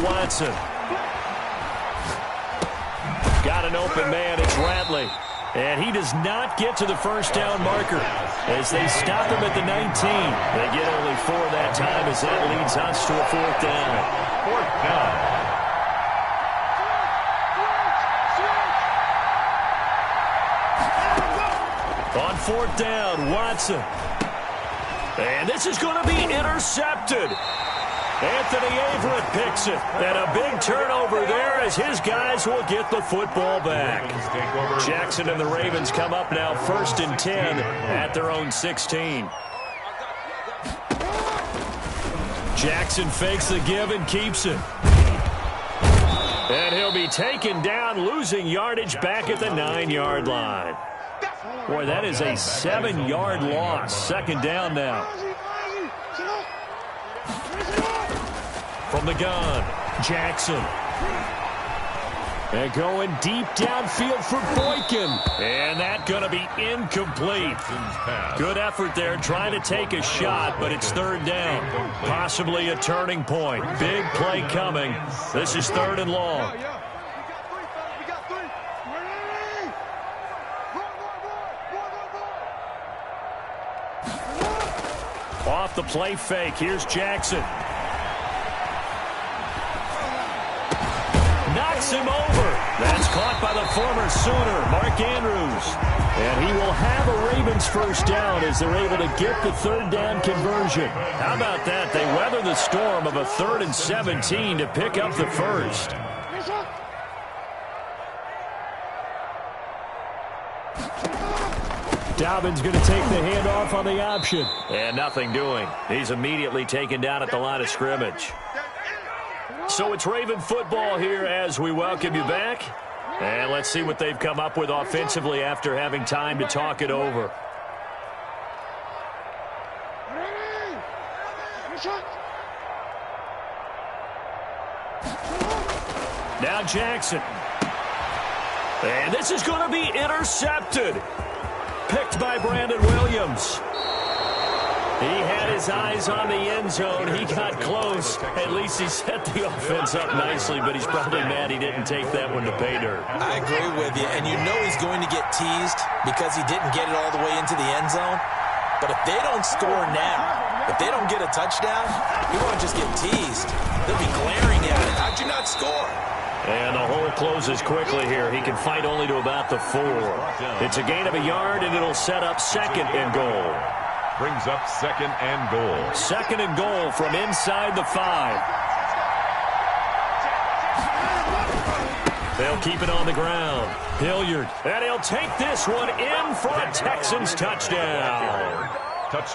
Watson. Got an open man. It's Ratley. And he does not get to the first down marker as they stop him at the 19. They get only 4 that time as that leads us to a 4th down. 4th down. 4th down. Watson. And this is going to be intercepted. Anthony Averett picks it. And a big turnover there as his guys will get the football back. Jackson and the Ravens come up now 1st and 10 at their own 16. Jackson fakes the give and keeps it. And he'll be taken down, losing yardage back at the 9-yard line. Boy, that is a 7-yard loss. 2nd down now. From the gun, Jackson. And going deep downfield for Boykin. And that going to be incomplete. Good effort there trying to take a shot, but it's 3rd down. Possibly a turning point. Big play coming. This is 3rd and long. Off the play fake. Here's Jackson. Knocks him over. That's caught by the former Sooner, Mark Andrews. And he will have a Ravens 1st down as they're able to get the 3rd down conversion. How about that? They weather the storm of a 3rd and 17 to pick up the 1st. Dobbins going to take the handoff on the option. And nothing doing. He's immediately taken down at the line of scrimmage. So it's Raven football here as we welcome you back. And let's see what they've come up with offensively after having time to talk it over. Now Jackson. And this is going to be intercepted. Picked by Brandon Williams. He had his eyes on the end zone. He got close. At least he set the offense up nicely, but he's probably mad he didn't take that one to pay dirt. I agree with you, and you know he's going to get teased because he didn't get it all the way into the end zone. But if they don't score now, if they don't get a touchdown, he won't just get teased. They'll be glaring at it. How'd you not score? And the hole closes quickly here. He can fight only to about the 4. It's a gain of a yard, and it'll set up 2nd and goal. Brings up 2nd and goal. 2nd and goal from inside the 5. They'll keep it on the ground. Hilliard, and he'll take this one in for a Texans touchdown.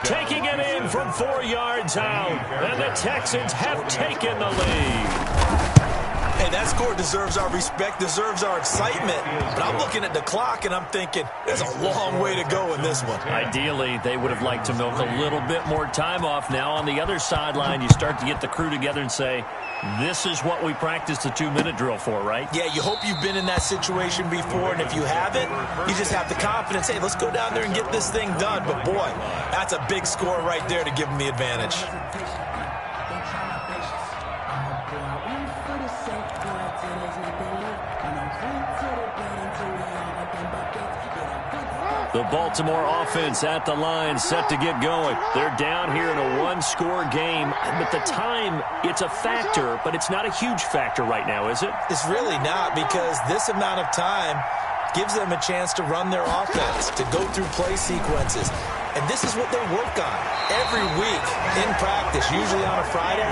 Taking it in from 4 yards out, and the Texans have taken the lead. Hey, that score deserves our respect, deserves our excitement. But I'm looking at the clock, and I'm thinking, there's a long way to go in this one. Ideally, they would have liked to milk a little bit more time off. Now, on the other sideline, you start to get the crew together and say, this is what we practiced the 2-minute drill for, right? Yeah, you hope you've been in that situation before, and if you haven't, you just have the confidence, hey, let's go down there and get this thing done. But, boy, that's a big score right there to give them the advantage. The Baltimore offense at the line, set to get going. They're down here in a 1-score game. But the time, it's a factor, but it's not a huge factor right now, is it? It's really not, because this amount of time gives them a chance to run their offense, to go through play sequences. And this is what they work on every week in practice, usually on a Friday.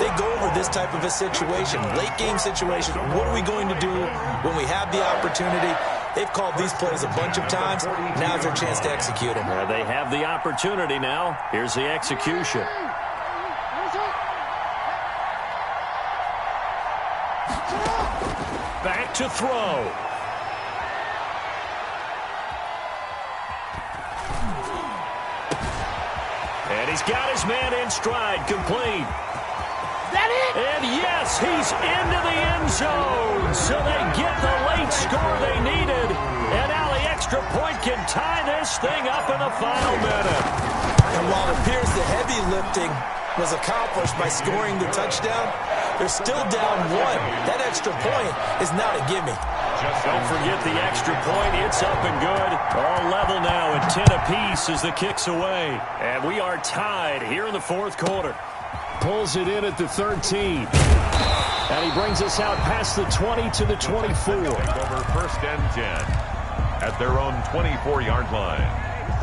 They go over this type of a situation, late game situation. What are we going to do when we have the opportunity? They've called these plays a bunch of times. Now's their chance to execute them. They have the opportunity now. Here's the execution. Back to throw. And he's got his man in stride, complete. That it? And yes, he's into the end zone. So they get the late score they needed. And now the extra point can tie this thing up in the final minute. And while it appears the heavy lifting was accomplished by scoring the touchdown, they're still down 1. That extra point is not a gimme. Don't forget the extra point. It's up and good. All level now at 10 apiece as the kick's away. And we are tied here in the 4th quarter. Pulls it in at the 13. And he brings us out past the 20 to the 24. Over 1st and 10 at their own 24-yard line.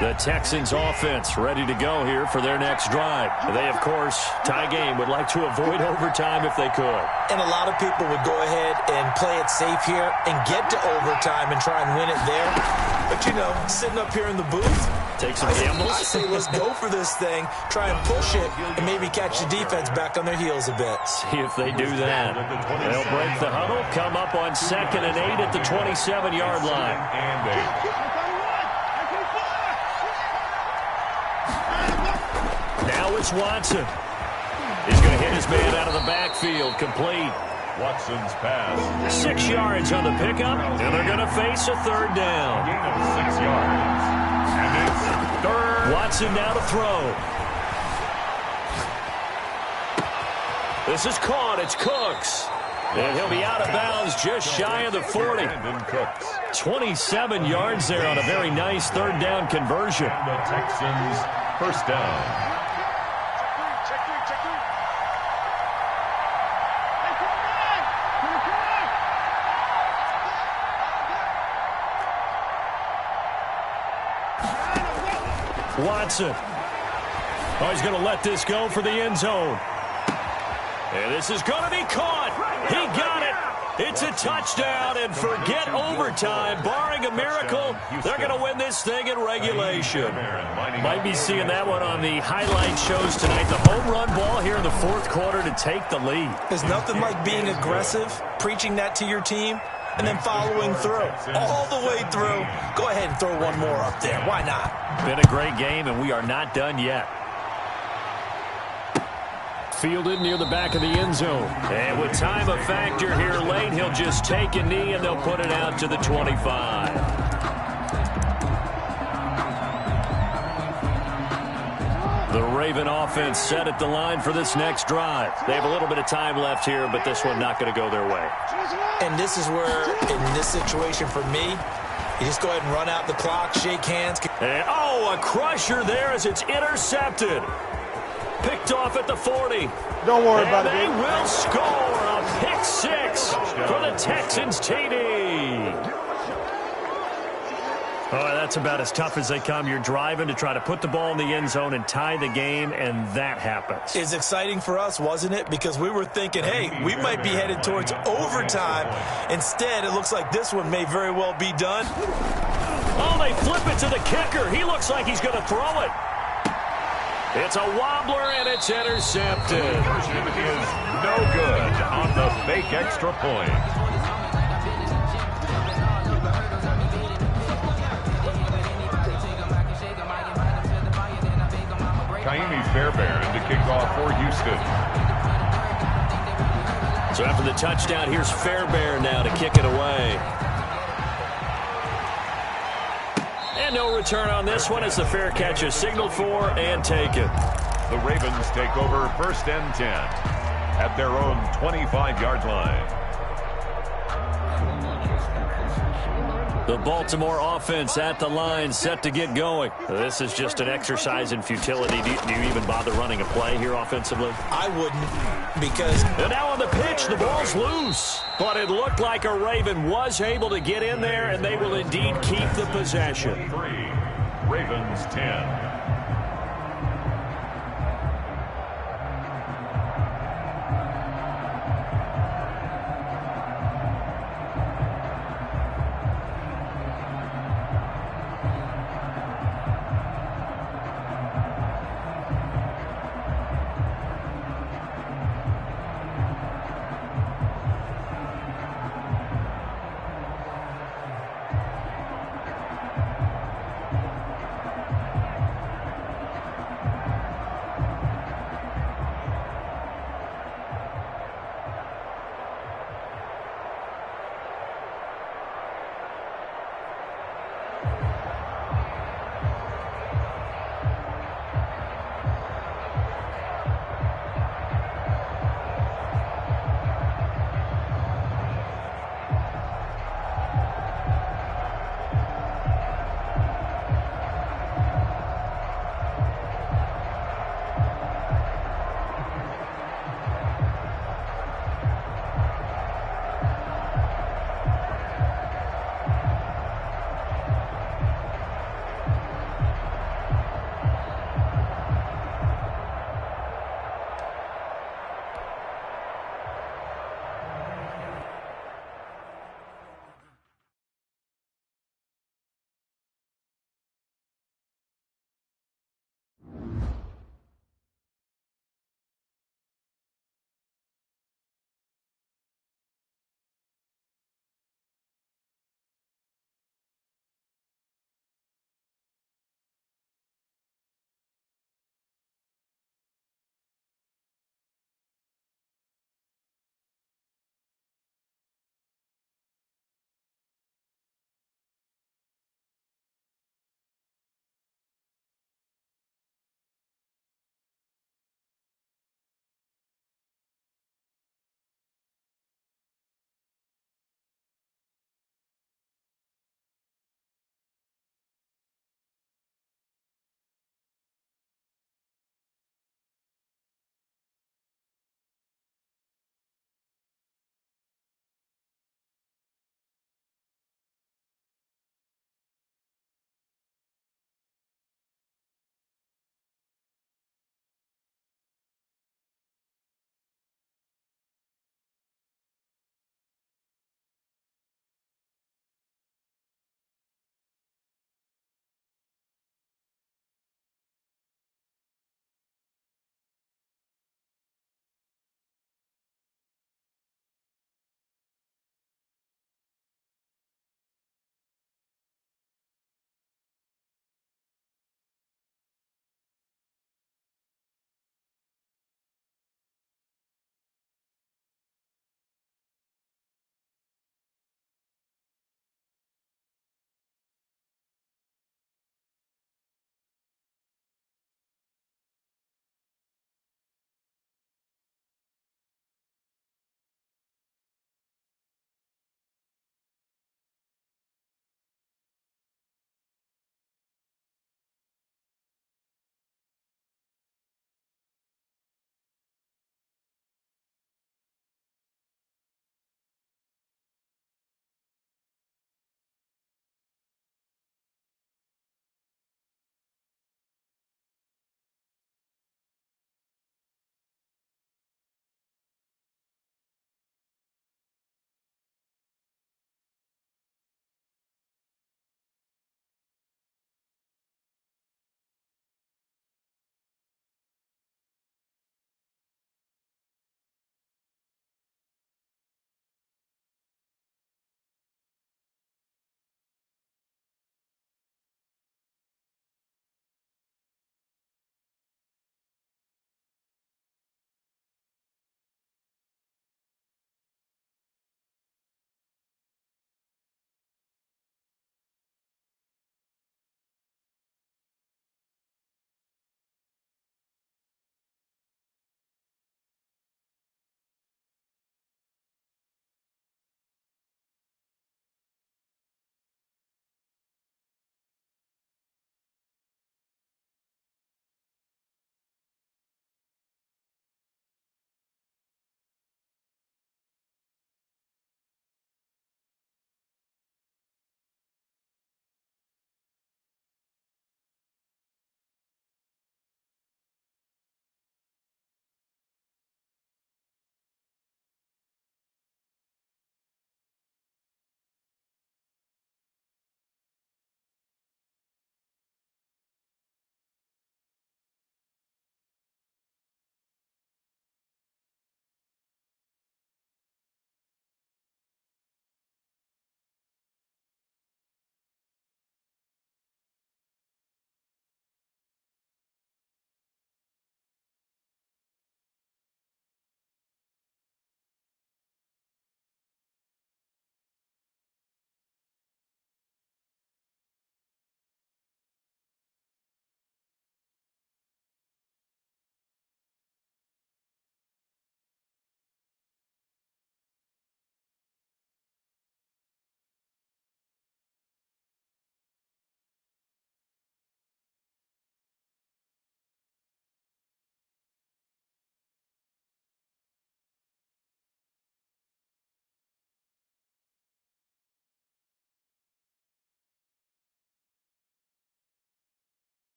The Texans offense ready to go here for their next drive. They, of course, tie game, would like to avoid overtime if they could. And a lot of people would go ahead and play it safe here and get to overtime and try and win it there. But, you know, sitting up here in the booth, take some gambles. I say let's go for this thing, try and push it, and maybe catch the defense back on their heels a bit. See if they do that. They'll break the huddle, come up on 2nd and 8 at the 27-yard line. Now it's Watson. He's going to hit his man out of the backfield, complete. Watson's pass. 6 yards on the pickup, and they're going to face a 3rd down. Gain of 6 yards. And it's 3rd. Watson now to throw. This is caught. It's Cooks. And he'll be out of bounds just shy of the 40. 27 yards there on a very nice 3rd down conversion. The Texans' 1st down. Watson. Oh, he's going to let this go for the end zone. And this is going to be caught. He got it. It's a touchdown, and forget overtime. Barring a miracle, they're going to win this thing in regulation. Might be seeing that one on the highlight shows tonight. The home run ball here in the 4th quarter to take the lead. There's nothing like being aggressive, preaching that to your team, and then following through. All the way through. Go ahead and throw one more up there. Why not? Been a great game, and we are not done yet. Fielded near the back of the end zone. And with time a factor here late, he'll just take a knee, and they'll put it out to the 25. The Raven offense set at the line for this next drive. They have a little bit of time left here, but this one not going to go their way. And this is where, in this situation for me, you just go ahead and run out the clock, shake hands. And, a crusher there as it's intercepted. Picked off at the 40. Don't worry about it. And they will score a pick 6 for the Texans TD. Oh, that's about as tough as they come. You're driving to try to put the ball in the end zone and tie the game, and that happens. It's exciting for us, wasn't it? Because we were thinking, hey, we might be headed towards overtime. Instead, it looks like this one may very well be done. Oh, they flip it to the kicker. He looks like he's going to throw it. It's a wobbler, and it's intercepted. Conversion is no good on the fake extra point. Kaimi Fairbairn to kick off for Houston. So after the touchdown, here's Fairbairn now to kick it away. And no return on this one as the fair catch is signaled for and taken. The Ravens take over 1st and 10 at their own 25-yard line. The Baltimore offense at the line, set to get going. This is just an exercise in futility. Do you even bother running a play here offensively? I wouldn't, because... And now on the pitch, the ball's loose. But it looked like a Raven was able to get in there, and they will indeed keep the possession. 3, Ravens 10.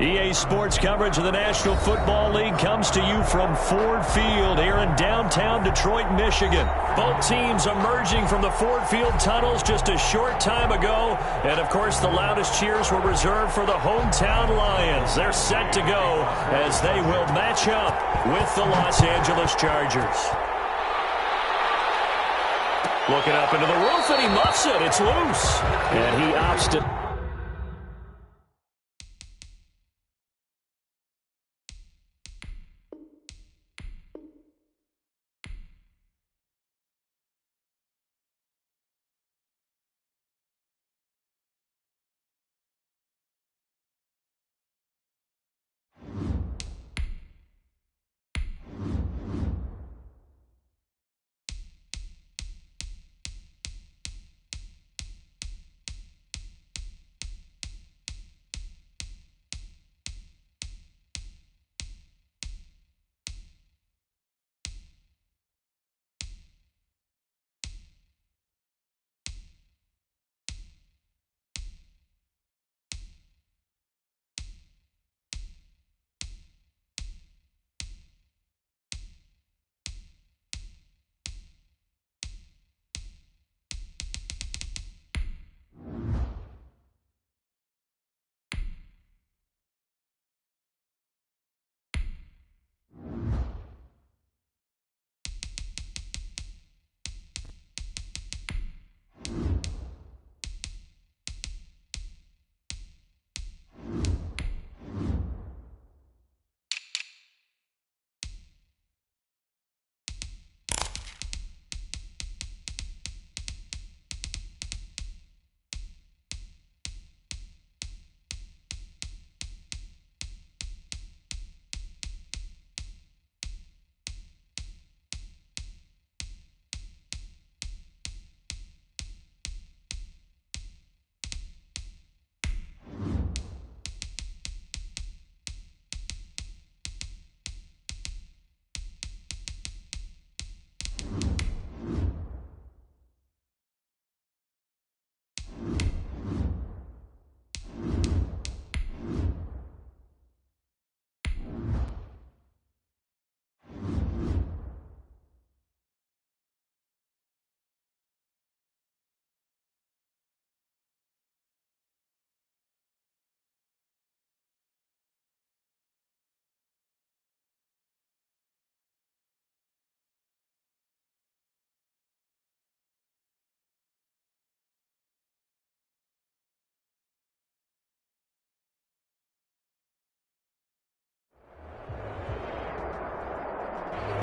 EA Sports coverage of the National Football League comes to you from Ford Field here in downtown Detroit, Michigan. Both teams emerging from the Ford Field tunnels just a short time ago. And, of course, the loudest cheers were reserved for the hometown Lions. They're set to go as they will match up with the Los Angeles Chargers. Looking up into the roof, and he muffs it. It's loose. And he opts to...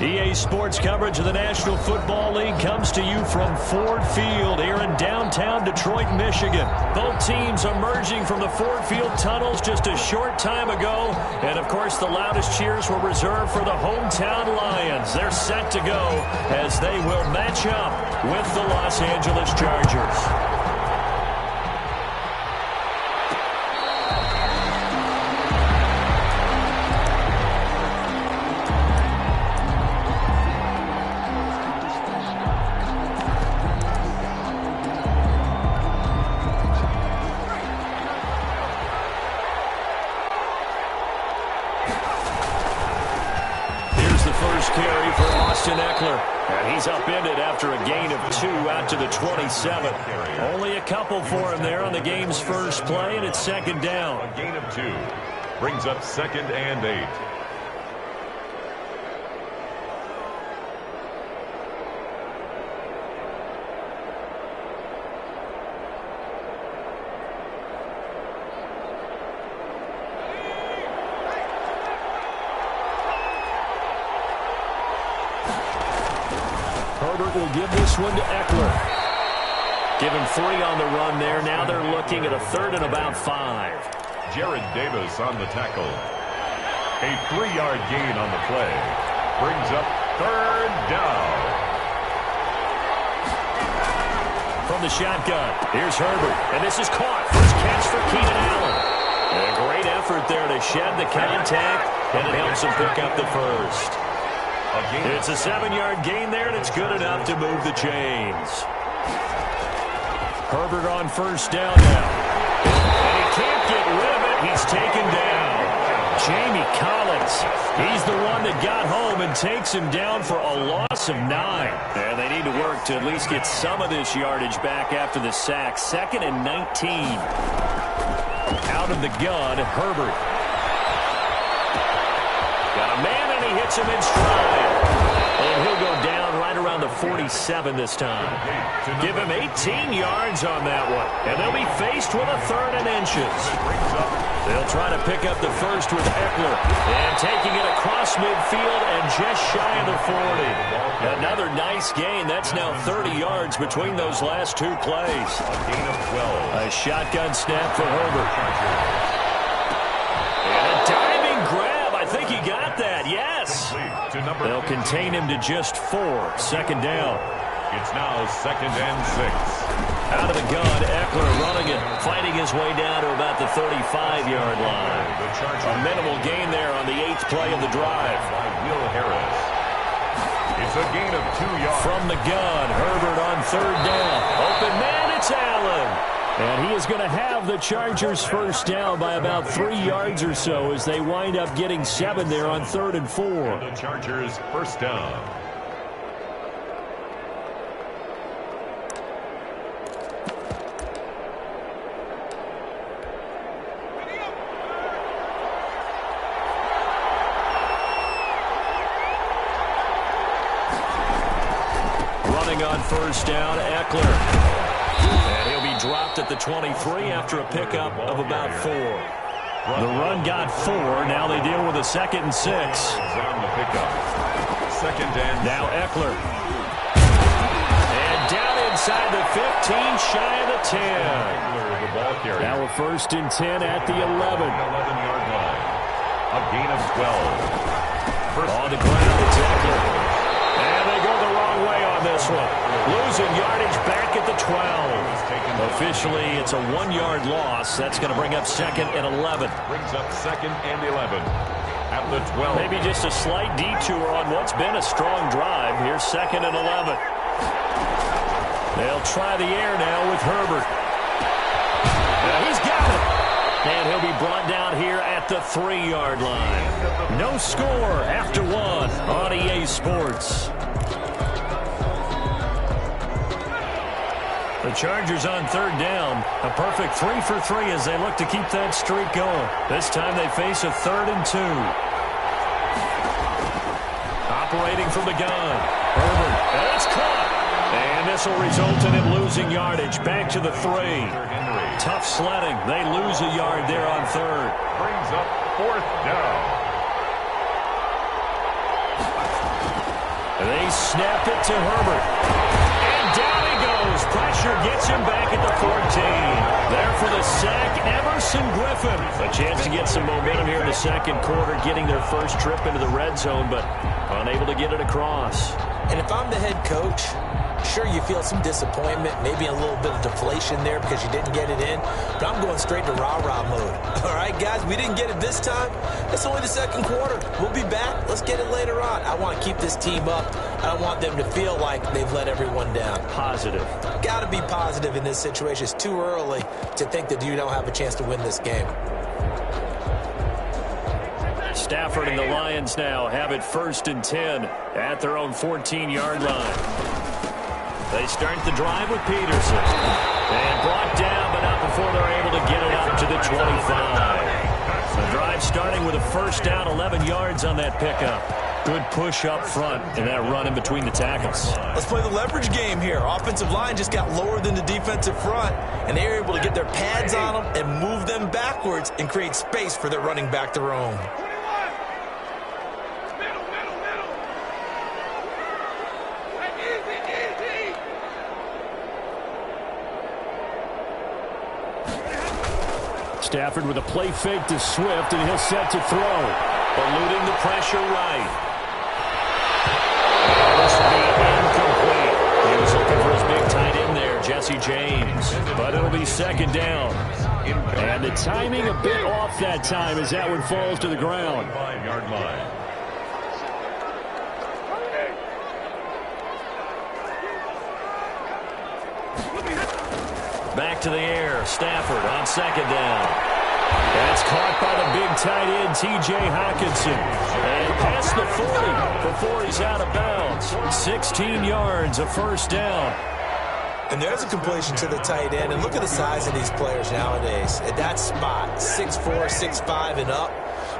EA Sports coverage of the National Football League comes to you from Ford Field here in downtown Detroit, Michigan. Both teams emerging from the Ford Field tunnels just a short time ago. And, of course, the loudest cheers were reserved for the hometown Lions. They're set to go as they will match up with the Los Angeles Chargers. And he's upended after a gain of 2 out to the 27. Only a couple for him there on the game's first play, and it's second down. A gain of 2 brings up 2nd and 8. Herbert will give this one to Eckler. Give him 3 on the run there. Now they're looking at a 3rd and about 5. Jared Davis on the tackle. A 3-yard gain on the play. Brings up 3rd down. From the shotgun, here's Herbert. And this is caught. First catch for Keenan Allen. And a great effort there to shed the contact, and it helps him pick up the first. It's a 7-yard gain there, and it's good enough to move the chains. Herbert on first down now. And he can't get rid of it. He's taken down. Jamie Collins. He's the one that got home and takes him down for a loss of 9. And they need to work to at least get some of this yardage back after the sack. 2nd and 19. Out of the gun, Herbert. Got a man, and he hits him in stride. And he'll go down right around the 47 this time. Give him 18 yards on that one. And they'll be faced with a 3rd and inches. They'll try to pick up the first with Eckler. And taking it across midfield and just shy of the 40. Another nice gain. That's now 30 yards between those last 2 plays. A gain of 12. A shotgun snap for Herbert. And a diving grab. I think he got that. Yes. They'll contain him to just 4. 2nd down. It's now 2nd and 6. Out of the gun, Eckler running it, fighting his way down to about the 35-yard line. A minimal gain there on the 8th play of the drive. By Will Harris. It's a gain of 2 yards. From the gun, Herbert on 3rd down. Open man, it's Allen. And he is going to have the Chargers first down by about 3 yards or so as they wind up getting 7 there on 3rd and 4. The Chargers first down. Running on first down, Eckler. And he'll be dropped at the 23 after a pickup of about 4. The run got 4. Now they deal with a 2nd and 6. On the pickup. 2nd and now Eckler. And down inside the 15, shy of the 10. The ball carrier. Now a 1st and 10 at the 11. 11-yard line. A gain of 12. On the ground, it's Eckler. And they go the wrong way on this one. Losing yardage back at the 12. Officially, it's a 1-yard loss. That's going to bring up 2nd and 11. Brings up 2nd and 11. At the 12. Maybe just a slight detour on what's been a strong drive. Here's 2nd and 11. They'll try the air now with Herbert. He's got it. And he'll be brought down here at the 3-yard line. No score after 1 on EA Sports. The Chargers on 3rd down. A perfect 3 for 3 as they look to keep that streak going. This time they face a 3rd and 2. Operating from the gun. Herbert. And it's caught. And this will result in him losing yardage. Back to the 3. Tough sledding. They lose a yard there on 3rd. Brings up 4th down. They snap it to Herbert. And down he goes. Pressure gets him back at the 14. There for the sack, Emerson Griffin. A chance to get some momentum here in the 2nd quarter, getting their first trip into the red zone, but unable to get it across. And if I'm the head coach, sure, you feel some disappointment, maybe a little bit of deflation there because you didn't get it in, but I'm going straight to rah-rah mode. All right, guys, we didn't get it this time. It's only the 2nd quarter. We'll be back. Let's get it later on. I want to keep this team up. I don't want them to feel like they've let everyone down. Positive. Got to be positive in this situation. It's too early to think that you don't have a chance to win this game. Stafford and the Lions now have it 1st and 10 at their own 14-yard line. They start the drive with Peterson. And brought down, but not before they're able to get it up to the 25. The drive starting with a 1st down, 11 yards on that pickup. Good push up front and that run in between the tackles. Let's play the leverage game here. Offensive line just got lower than the defensive front, and they were able to get their pads on them and move them backwards and create space for their running back to roam. Stafford with a play fake to Swift, and he'll set to throw. Eluding the pressure right. This will be incomplete. He was looking for his big tight end there, Jesse James. But it'll be 2nd down. And the timing a bit off that time as that one falls to the ground. 5-yard line. Back to the air. Stafford on 2nd down. That's caught by the big tight end, T.J. Hockenson. And past the 40 before he's out of bounds. 16 yards, a first down. And there's a completion to the tight end. And look at the size of these players nowadays. At that spot, 6'4", 6'5", and up.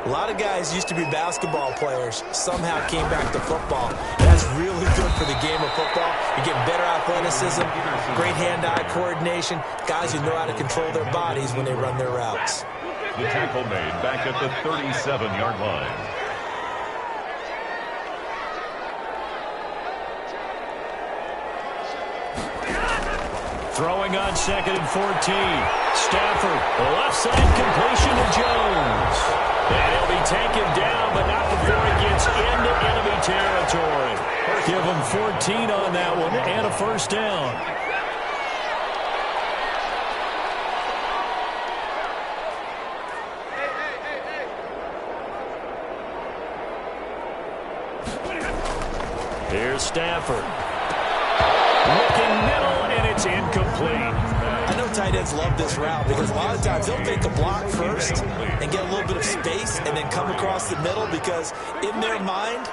A lot of guys used to be basketball players, somehow came back to football. That's really good for the game of football. You're getting better athleticism, great hand-eye coordination, guys who know how to control their bodies when they run their routes. The tackle made back at the 37-yard line. Throwing on 2nd and 14. Stafford, left side completion to Jones. And he'll be taken down, but not before he gets into enemy territory. Give him 14 on that one and a first down. Here's Stafford. Looking middle, and it's incomplete. I know tight ends love this route because a lot of times they'll take a block first and get a little bit of space and then come across the middle because in their mind,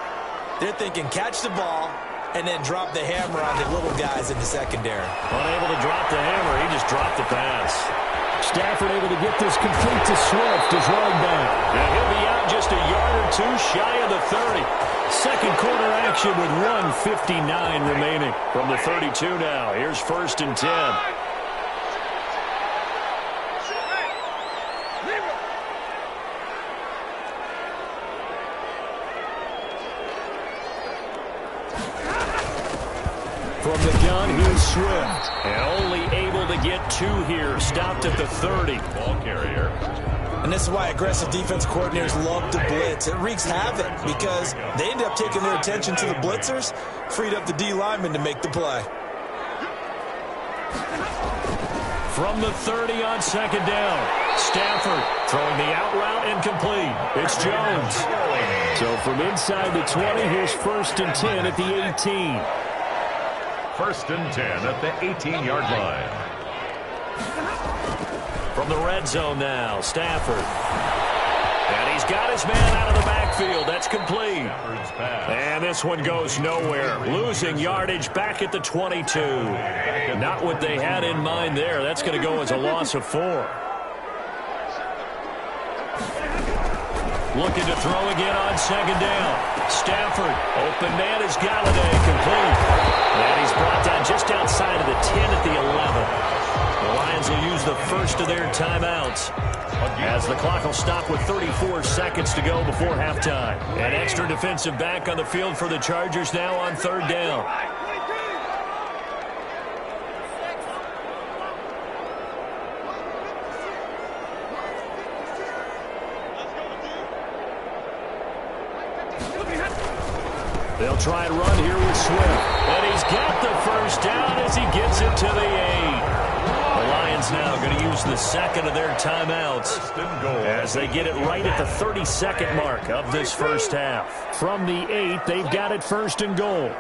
they're thinking catch the ball and then drop the hammer on the little guys in the secondary. Unable to drop the hammer, he just dropped the pass. Stafford able to get this complete to Swift, his running back. And he'll be out just a yard or two shy of the 30. Second quarter action with 1:59 remaining from the 32 now. Here's 1st and 10. From the gun, here's Swift. And only able to get 2 here. Stopped at the 30. Ball carrier. And this is why aggressive defense coordinators love to blitz. It wreaks havoc because they end up taking their attention to the blitzers, freed up the D lineman to make the play. From the 30 on 2nd down. Stafford throwing the out route incomplete. It's Jones. So from inside the 20, here's 1st and 10 at the 18. 1st and 10 at the 18-yard line. From the red zone now, Stafford. And he's got his man out of the backfield. That's complete. And this one goes nowhere. Losing yardage back at the 22. Not what they had in mind there. That's going to go as a loss of 4. Looking to throw again on 2nd down. Stafford, open man is Galladay, complete. And he's brought down just outside of the 10 at the 11. The Lions will use the first of their timeouts as the clock will stop with 34 seconds to go before halftime. An extra defensive back on the field for the Chargers now on 3rd down. They'll try and run here with Swift. And he's got the first down as he gets it to the 8. The Lions now going to use the second of their timeouts as they get it right at the 32nd mark of this first half. From the 8, they've got it 1st and goal.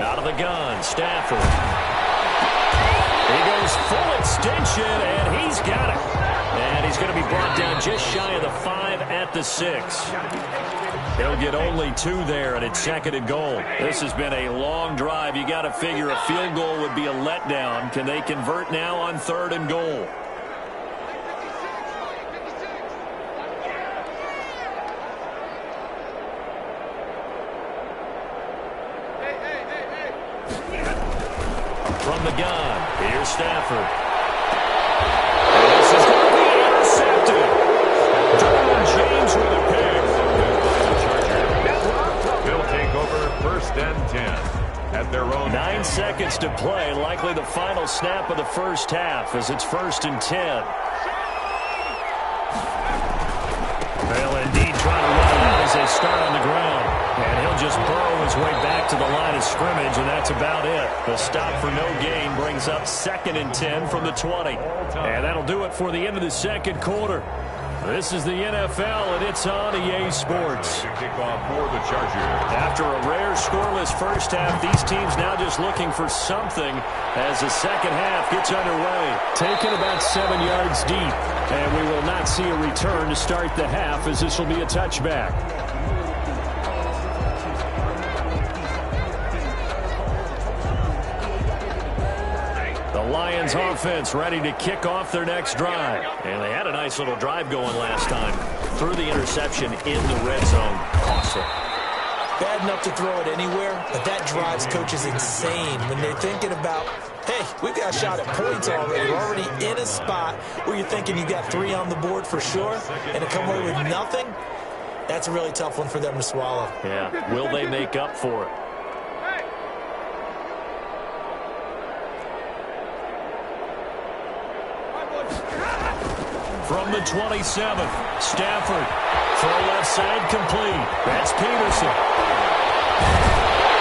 Out of the gun, Stafford. He goes full extension, and he's got it. And he's going to be brought down just shy of the 5 at the 6. He'll get only 2 there, and it's 2nd and goal. This has been a long drive. You got to figure a field goal would be a letdown. Can they convert now on 3rd and goal? From the gun, here's Stafford. And this is going to be intercepted. Derwin James with a pick. They'll take over 1st and 10 at their own. 9 seconds to play, likely the final snap of the first half as it's 1st and 10. They'll indeed try to run it out as they start on the ground. And he'll just burrow his way back to the line of scrimmage, and that's about it. The stop for no gain brings up 2nd and 10 from the 20. And that'll do it for the end of the second quarter. This is the NFL, and it's on EA Sports. Kickoff for the Chargers. After a rare scoreless first half, these teams now just looking for something as the second half gets underway. Taken about 7 yards deep, and we will not see a return to start the half as this will be a touchback. The Lions offense ready to kick off their next drive. And they had a nice little drive going last time. Threw the interception in the red zone. Costly. Bad enough to throw it anywhere, but that drives coaches insane when they're thinking about, hey, we've got a shot at points already. We're already in a spot where you're thinking you got 3 on the board for sure, and to come away with nothing, that's a really tough one for them to swallow. Yeah, will they make up for it? From the 27th, Stafford, throw left side complete. That's Peterson.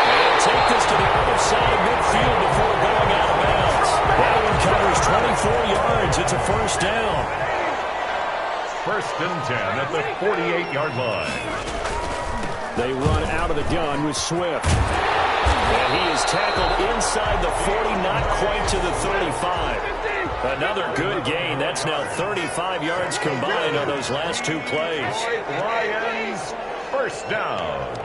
And take this to the other side of midfield before going out of bounds. That one covers 24 yards. It's a first down. 1st and 10 at the 48-yard line. They run out of the gun with Swift. And he is tackled inside the 40, not quite to the 35. Another good gain. That's now 35 yards combined on those last 2 plays. Lions, 1st down.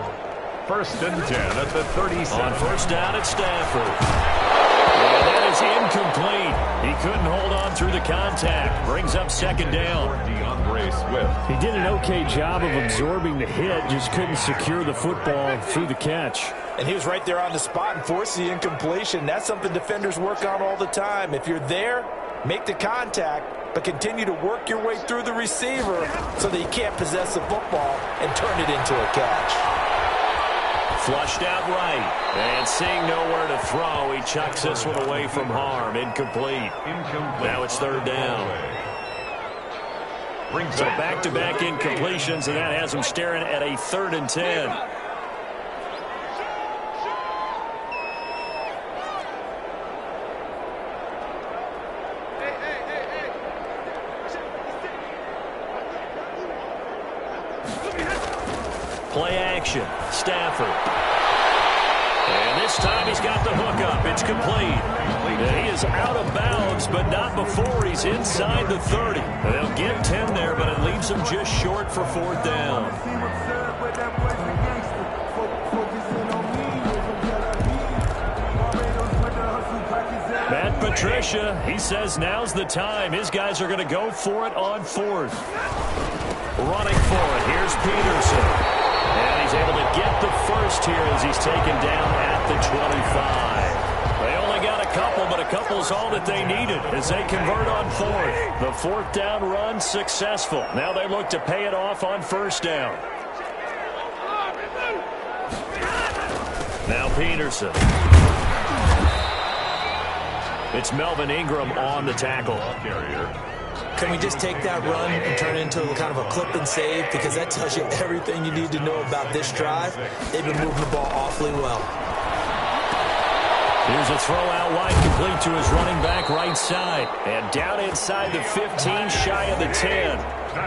1st and 10 at the 37. On 1st down at Stafford. And that is incomplete. He couldn't hold on through the contact. Brings up 2nd down. DeAndre Swift. He did an okay job of absorbing the hit, just couldn't secure the football through the catch. And he was right there on the spot and forced the incompletion. That's something defenders work on all the time. If you're there, make the contact, but continue to work your way through the receiver so that you can't possess the football and turn it into a catch. Flushed out right. And seeing nowhere to throw, he chucks this one away from harm. Incomplete. Now it's 3rd down. So back-to-back incompletions, and that has him staring at a 3rd and 10. Play action. Stafford. And this time he's got the hook up. It's complete. And he is out of bounds, but not before he's inside the 30. They'll get 10 there, but it leaves him just short for 4th down. Matt Patricia, he says now's the time. His guys are going to go for it on 4th. Running for it. Here's Peterson. And he's able to get the first here as he's taken down at the 25. They only got a couple, but a couple's all that they needed as they convert on 4th. The 4th down run successful. Now they look to pay it off on 1st down. Now Peterson. It's Melvin Ingram on the tackle. Can we just take that run and turn it into kind of a clip and save? Because that tells you everything you need to know about this drive. They've been moving the ball awfully well. Here's a throw out wide, complete to his running back right side. And down inside the 15, shy of the 10.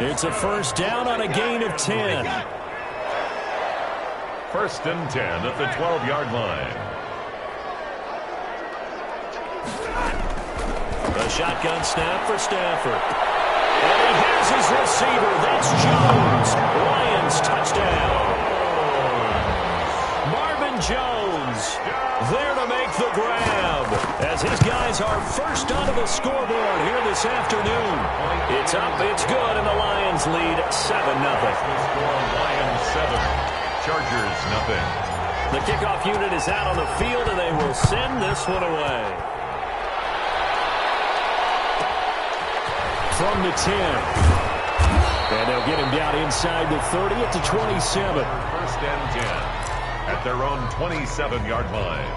It's a 1st down on a gain of 10. 1st and 10 at the 12-yard line. A shotgun snap for Stafford. And he has his receiver. That's Jones. Lions touchdown. Marvin Jones there to make the grab as his guys are first onto the scoreboard here this afternoon. It's up, it's good, and the Lions lead 7-0. Lions 7, Chargers nothing. The kickoff unit is out on the field, and they will send this one away. From the 10. And they'll get him down inside the 30 at the 27. 1st and 10 at their own 27-yard line.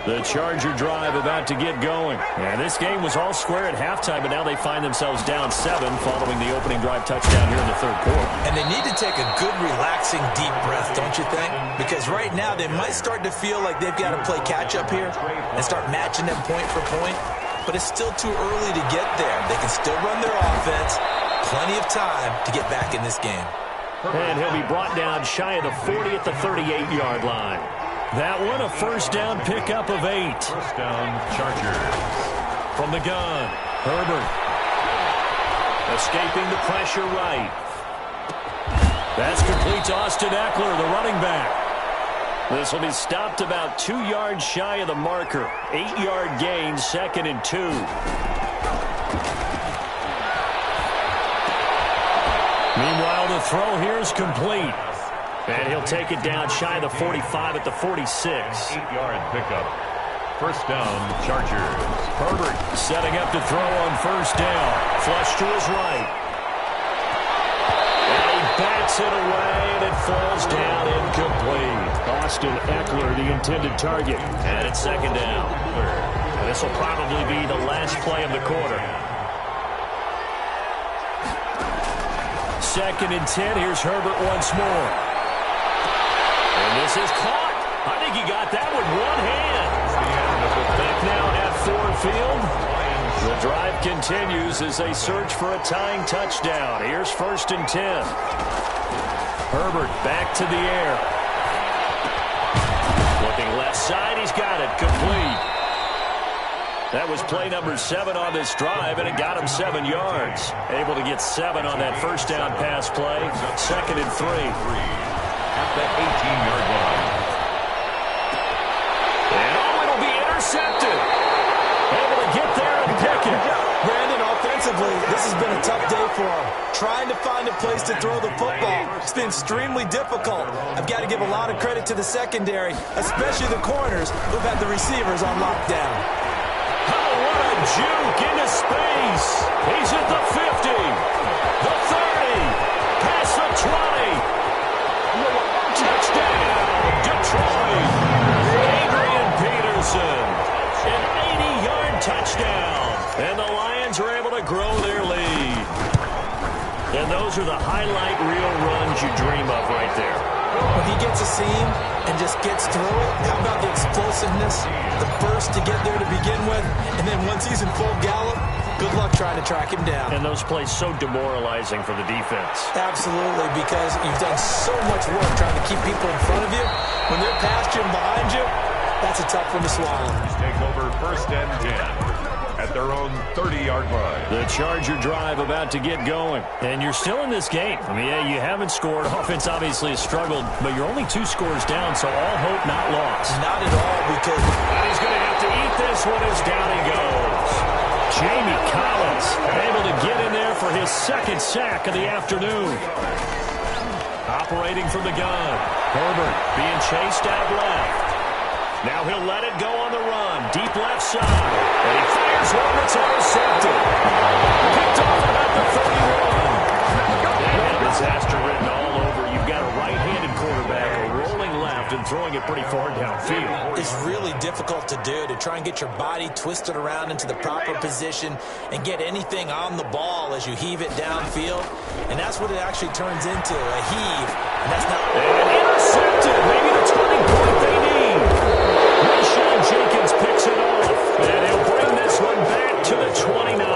The Charger drive about to get going. And this game was all square at halftime, but now they find themselves down 7 following the opening drive touchdown here in the third quarter. And they need to take a good, relaxing, deep breath, don't you think? Because right now they might start to feel like they've got to play catch-up here and start matching them point for point. But it's still too early to get there. They can still run their offense. Plenty of time to get back in this game. And he'll be brought down shy of the 40 at the 38-yard line. That one, a first down pickup of 8. First down, Chargers. From the gun, Herbert. Escaping the pressure right. That's complete to Austin Eckler, the running back. This will be stopped about 2 yards shy of the marker. 8-yard gain, 2nd and 2. Meanwhile, the throw here is complete. And he'll take it down shy of the 45 at the 46. 8-yard pickup. First down, Chargers. Herbert setting up to throw on first down. Flush to his right. And he bats it away, and it falls down incomplete. Austin Eckler, the intended target. And it's 2nd down. And this will probably be the last play of the quarter. 2nd and 10. Here's Herbert once more. And this is caught. I think he got that with one hand. Back now at Ford Field. The drive continues as they search for a tying touchdown. Here's 1st and 10. Herbert back to the air. Looking left side. He's got it. Complete. That was play number 7 on this drive, and it got him 7 yards. Able to get 7 on that first down pass play. 2nd and 3. At the 18-yard line. And it'll be intercepted. Able to get there and pick it. Brandon, offensively, this has been a tough day for him. Trying to find a place to throw the football. It's been extremely difficult. I've got to give a lot of credit to the secondary, especially the corners who've had the receivers on lockdown. Oh, what a juke into space. He's at the 50, the 30, past the 20. Touchdown, Detroit. Adrian Peterson, an 80-yard touchdown. And the Lions are able to grow their lead. And those are the highlight reel runs you dream of right there. When he gets a seam and just gets through it, how about the explosiveness, the burst to get there to begin with, and then once he's in full gallop, good luck trying to track him down. And those plays so demoralizing for the defense. Absolutely, because you've done so much work trying to keep people in front of you. When they're past you and behind you, that's a tough one to swallow. Take over 1st and 10 at their own 30-yard line. The Charger drive about to get going. And you're still in this game. I mean, yeah, you haven't scored. Offense obviously has struggled, but you're only 2 scores down, so all hope not lost. Not at all, because he's going to have to eat this one as down he goes. Jamie Collins able to get in there for his 2nd sack of the afternoon. Operating from the gun. Herbert being chased out left. Now he'll let it go on the run. Deep left side. And he fires one that's intercepted. Picked off about the 31. And disaster written all over. You've got a right-handed quarterback, a rolling left, and throwing it pretty far downfield. It's really difficult to do, to try and get your body twisted around into the proper position and get anything on the ball as you heave it downfield. And that's what it actually turns into, a heave. And that's not... And intercepted. Maybe the turning point they need. Rashawn Jenkins picks it off. And he'll bring this one back to the 29.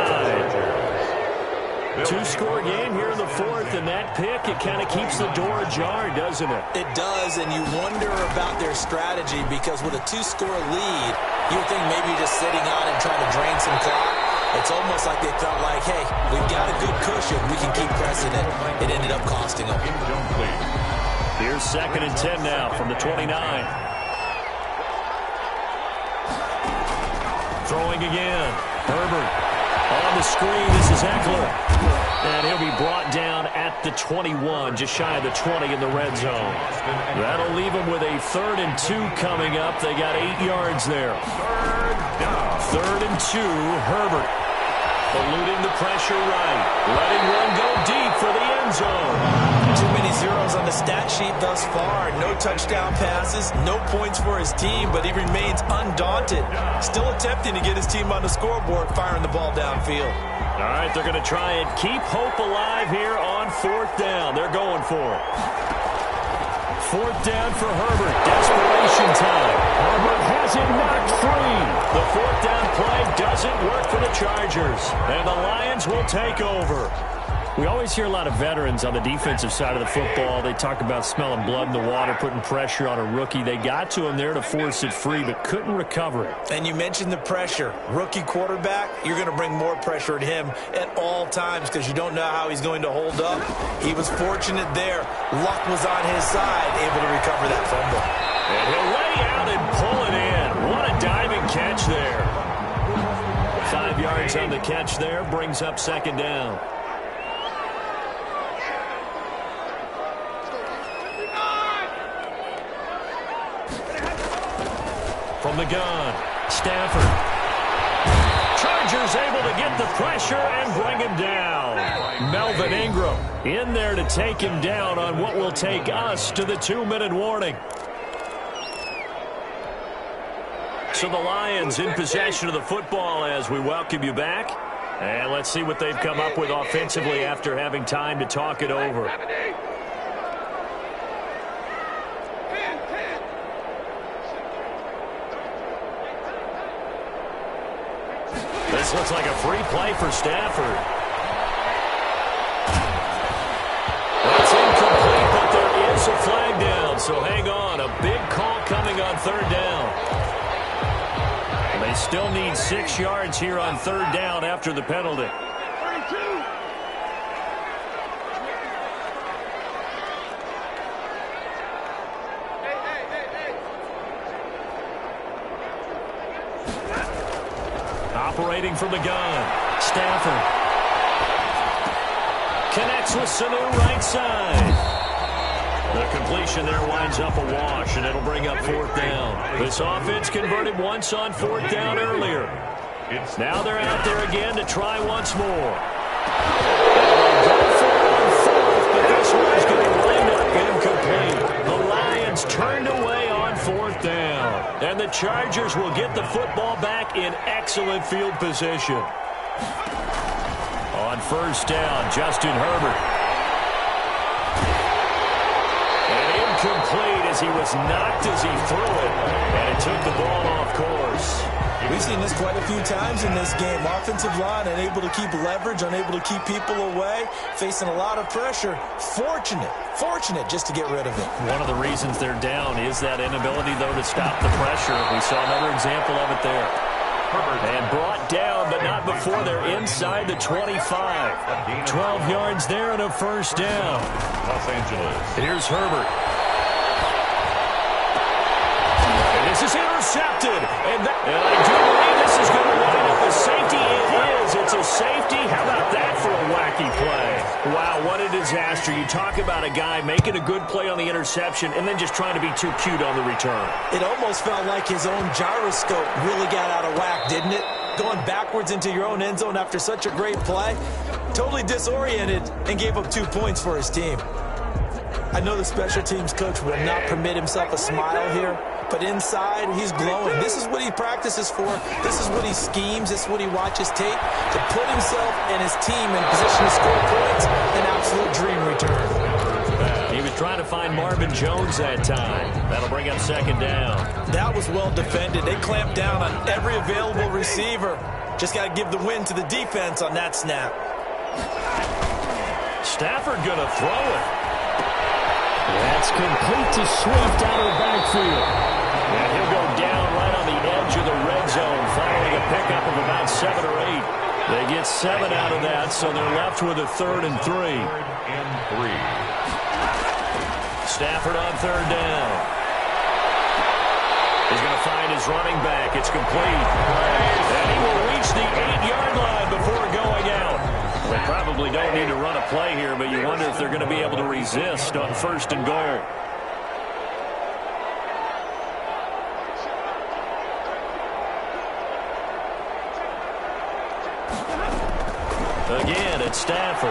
2-score game here in the 4th, and that pick, it kind of keeps the door ajar, doesn't it? It does, and you wonder about their strategy, because with a 2-score lead, you would think maybe you're just sitting on and trying to drain some clock. It's almost like they felt like, hey, we've got a good cushion. We can keep pressing it. It ended up costing them. Here's 2nd and 10 now from the 29. Throwing again. Herbert on the screen. This is Eckler. And he'll be brought down at the 21, just shy of the 20 in the red zone. That'll leave them with a 3rd and 2 coming up. They got 8 yards there. 3rd and 2, Herbert. Eluding the pressure right. Letting one go deep for the end zone. Too many zeros on the stat sheet thus far. No touchdown passes, no points for his team, but he remains undaunted. Still attempting to get his team on the scoreboard, firing the ball downfield. All right, they're going to try and keep hope alive here on 4th down. They're going for it. 4th down for Herbert. Desperation time. Herbert has it knocked free. The 4th down play doesn't work for the Chargers, and the Lions will take over. We always hear a lot of veterans on the defensive side of the football. They talk about smelling blood in the water, putting pressure on a rookie. They got to him there to force it free, but couldn't recover it. And you mentioned the pressure. Rookie quarterback, you're going to bring more pressure at him at all times because you don't know how he's going to hold up. He was fortunate there. Luck was on his side, able to recover that fumble. And he'll lay out and pull it in. What a diving catch there. 5 yards on the catch there, brings up 2nd down. From the gun, Stafford. Chargers able to get the pressure and bring him down. Melvin Ingram in there to take him down on what will take us to the 2-minute warning. So the Lions in possession of the football as we welcome you back. And let's see what they've come up with offensively after having time to talk it over. This looks like a free play for Stafford. That's incomplete, but there is a flag down, so hang on. A big call coming on 3rd down. And they still need 6 yards here on 3rd down after the penalty. Operating from the gun, Stafford. Connects with Sanu right side. The completion there winds up a wash, and it'll bring up 4th down. This offense converted once on 4th down earlier. Now they're out there again to try once more. They'll go for it on 4th, but this one's going to wind up incomplete. The Lions turned away on 4th down. And the Chargers will get the football back in excellent field position. On 1st down, Justin Herbert. And incomplete as he was knocked as he threw it. And it took the ball off course. We've seen this quite a few times in this game. Offensive line unable to keep leverage, unable to keep people away, facing a lot of pressure. Fortunate just to get rid of it. One of the reasons they're down is that inability, though, to stop the pressure. We saw another example of it there. And brought down, but not before they're inside the 25. 12 yards there and a 1st down. Los Angeles. Here's Herbert. This is intercepted, and I do believe this is going to wind up a safety. It is. It's a safety. How about that for a wacky play? Wow, what a disaster. You talk about a guy making a good play on the interception and then just trying to be too cute on the return. It almost felt like his own gyroscope really got out of whack, didn't it? Going backwards into your own end zone after such a great play. Totally disoriented and gave up 2 points for his team. I know the special teams coach will not permit himself a smile here, but inside, he's glowing. This is what he practices for. This is what he schemes. This is what he watches tape to put himself and his team in position to score points. An absolute dream return. He was trying to find Marvin Jones that time. That'll bring up 2nd down. That was well defended. They clamped down on every available receiver. Just got to give the win to the defense on that snap. Stafford going to throw it. That's complete to Swift out of the backfield. And he'll go down right on the edge of the red zone, following a pickup of about 7 or 8. They get 7 out of that, so they're left with a 3rd and 3. Stafford on 3rd down. He's going to find his running back. It's complete. And he will reach the 8-yard line before going out. They probably don't need to run a play here, but you wonder if they're going to be able to resist on 1st and goal. Again, it's Stafford.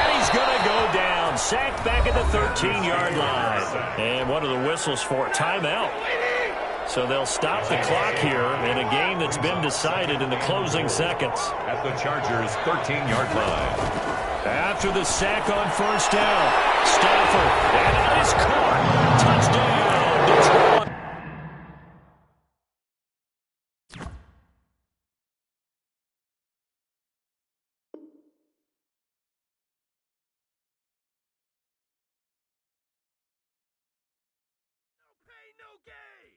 And he's going to go down. sacked back at the 13-yard line. And what are the whistles for? Timeout. So they'll stop the clock here in a game that's been decided in the closing seconds. At the Chargers' 13-yard line. After the sack on first down, Stafford, and it is caught. Touchdown, Detroit. No gain.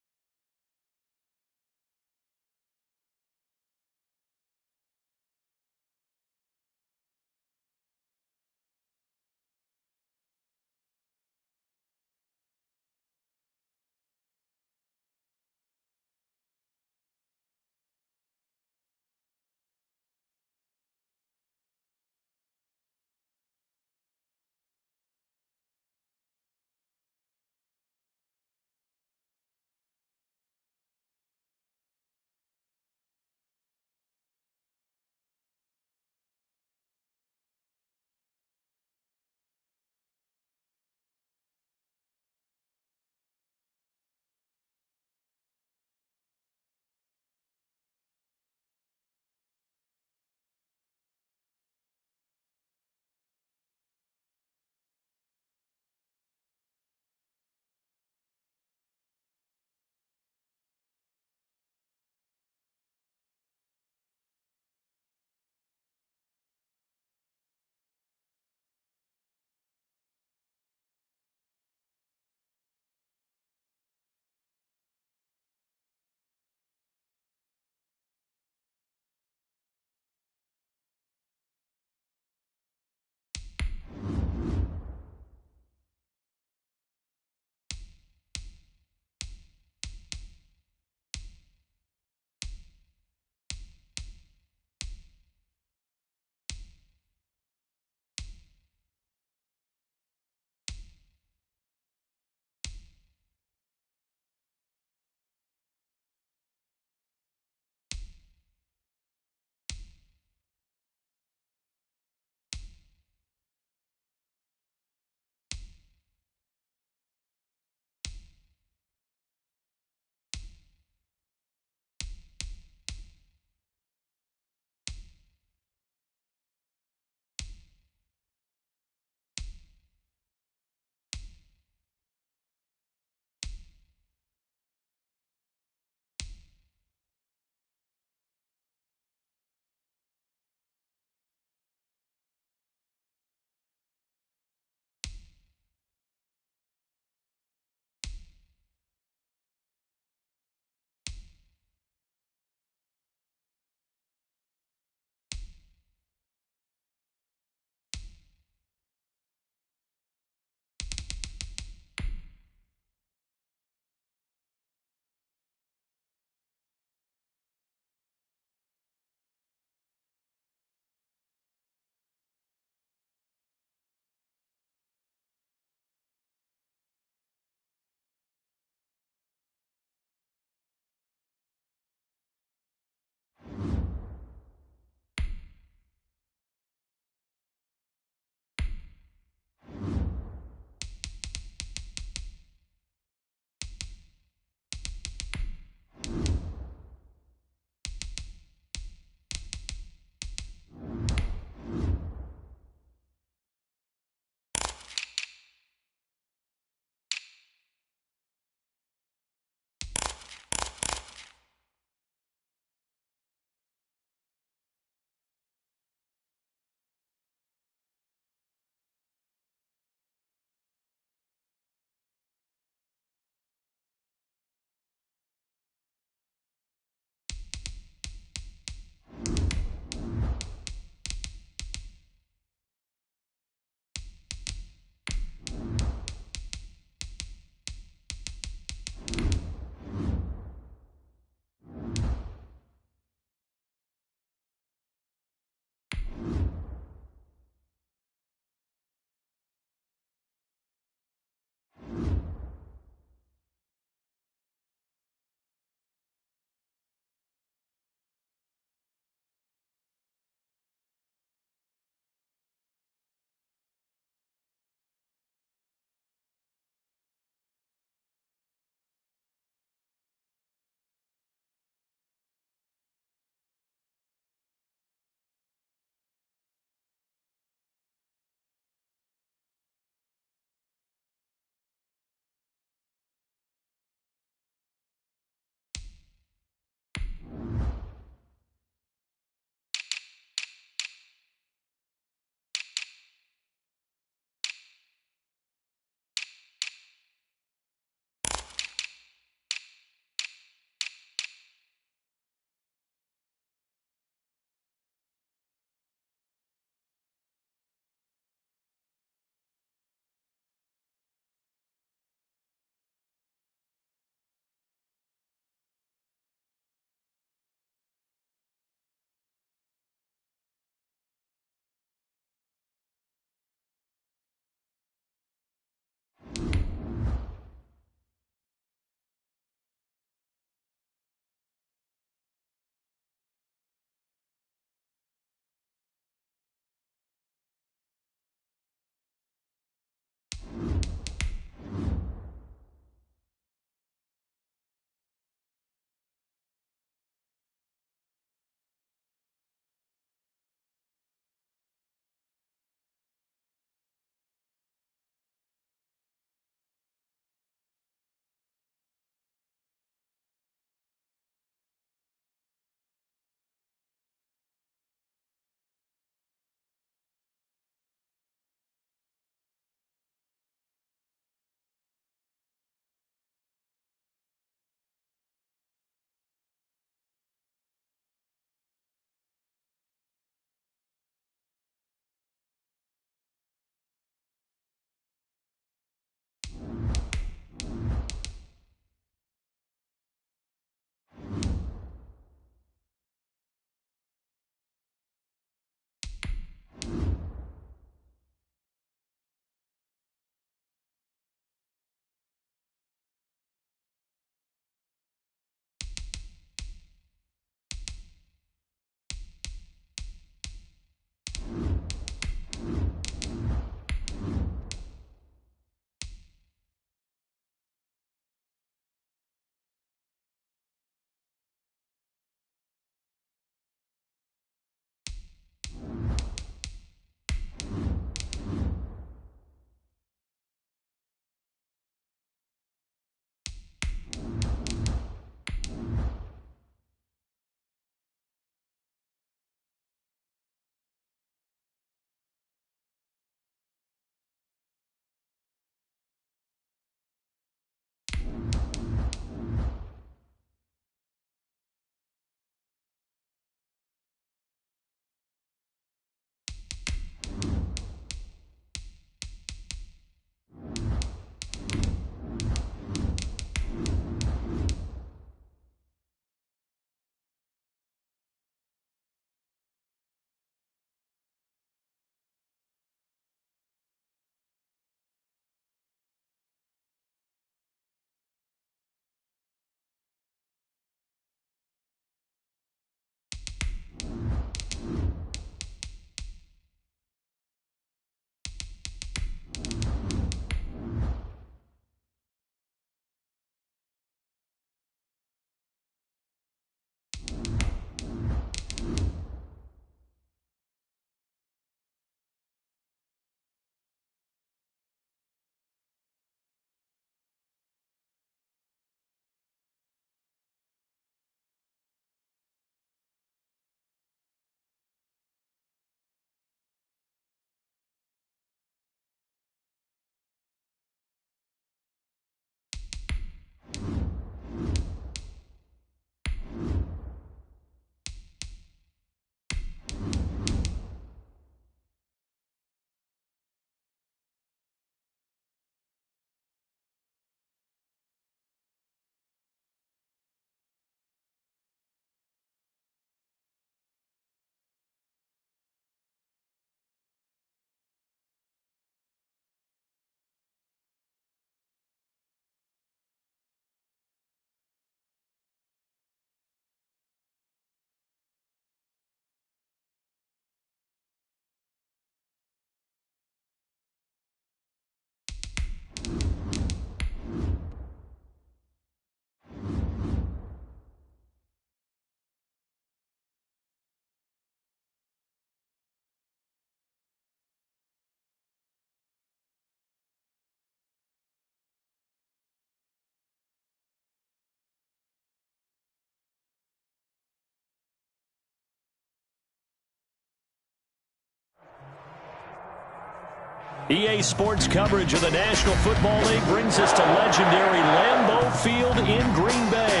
EA Sports coverage of the National Football League brings us to legendary Lambeau Field in Green Bay.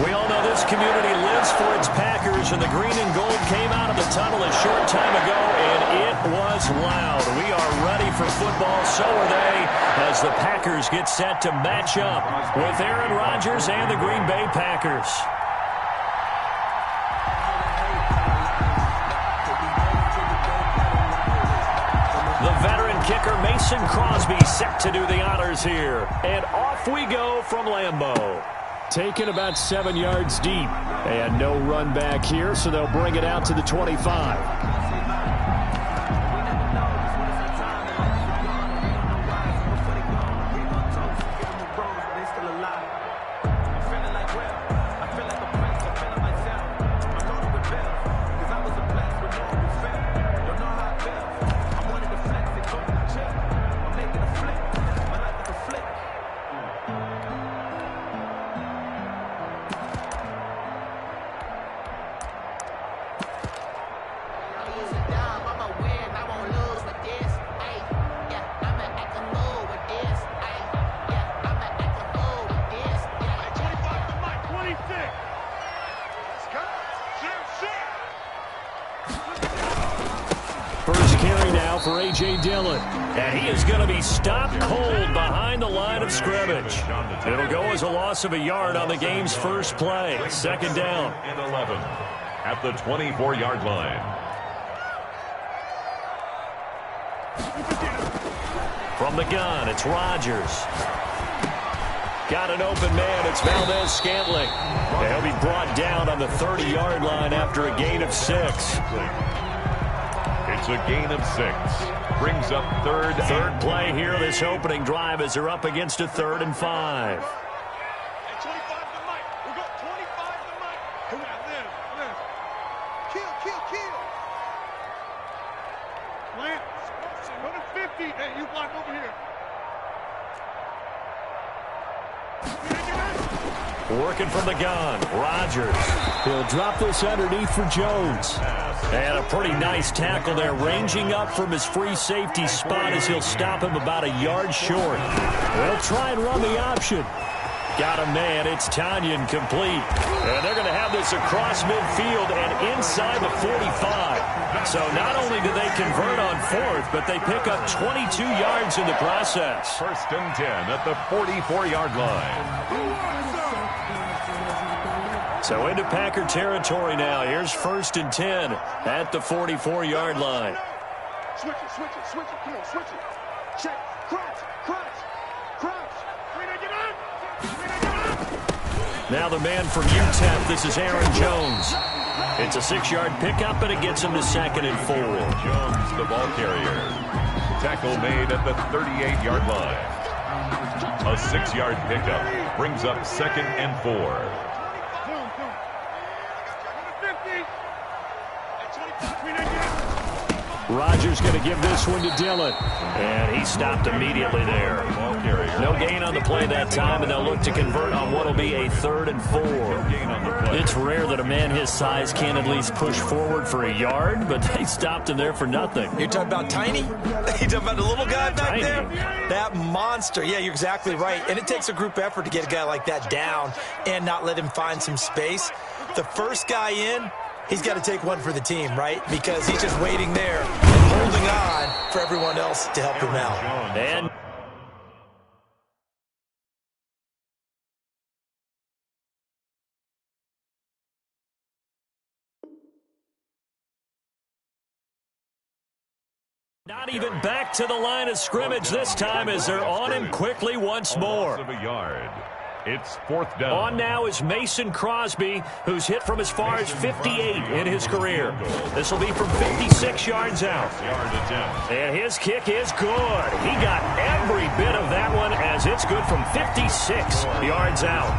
We all know this community lives for its Packers, and the green and gold came out of the tunnel a short time ago, and it was loud. We are ready for football, so are they, as the Packers get set to match up with Aaron Rodgers and the Green Bay Packers. The veteran kicker Mason Crosby set to do the honors here. And off we go from Lambeau. Taken about 7 yards deep. And no run back here, so they'll bring it out to the 25. First carry now for A.J. Dillon. And he is going to be stopped cold behind the line of scrimmage. It'll go as a loss of a yard on the game's first play. Second down. And 11 at the 24-yard line. From the gun, it's Rodgers. Got an open man. It's Valdez-Scantling. He'll be brought down on the 30-yard line after a gain of 6. It's a gain of 6. Brings up third play here this opening drive as they're up against a 3rd and 5. Hey, 25 to Mike. We got 25 to Mike. Come on, then. Kill. Plant. 150. Hey, you block over here. Working from the gun, Rodgers. He'll drop this underneath for Jones. And a pretty nice tackle there, ranging up from his free safety spot as he'll stop him about a yard short. They'll try and run the option. Got a man, it's Tanyan complete. And they're going to have this across midfield and inside the 45. So not only do they convert on 4th, but they pick up 22 yards in the process. First and 10 at the 44-yard line. So into Packer territory now. Here's 1st and 10 at the 44-yard line. Switch it. Come on, switch it. Check. Crouch. Now the man from UTEP, this is Aaron Jones. It's a 6-yard pickup, and it gets him to 2nd and 4. Jones, the ball carrier. Tackle made at the 38-yard line. A 6-yard pickup brings up 2nd and 4. Rodgers going to give this one to Dillon. And he stopped immediately there. No gain on the play that time, and they'll look to convert on what will be a 3rd and 4. It's rare that a man his size can at least push forward for a yard, but they stopped him there for nothing. You're talking about Tiny? You're talking about the little guy back there? That monster. Yeah, you're exactly right. And it takes a group effort to get a guy like that down and not let him find some space. The first guy in, he's got to take one for the team, right? Because he's just waiting there and holding on for everyone else to help him out. And not even back to the line of scrimmage this time as they're on him quickly once more. It's 4th down. On now is Mason Crosby, who's hit from as far as 58 in his career. This will be from 56 yards out. And his kick is good. He got every bit of that one as it's good from 56 yards out.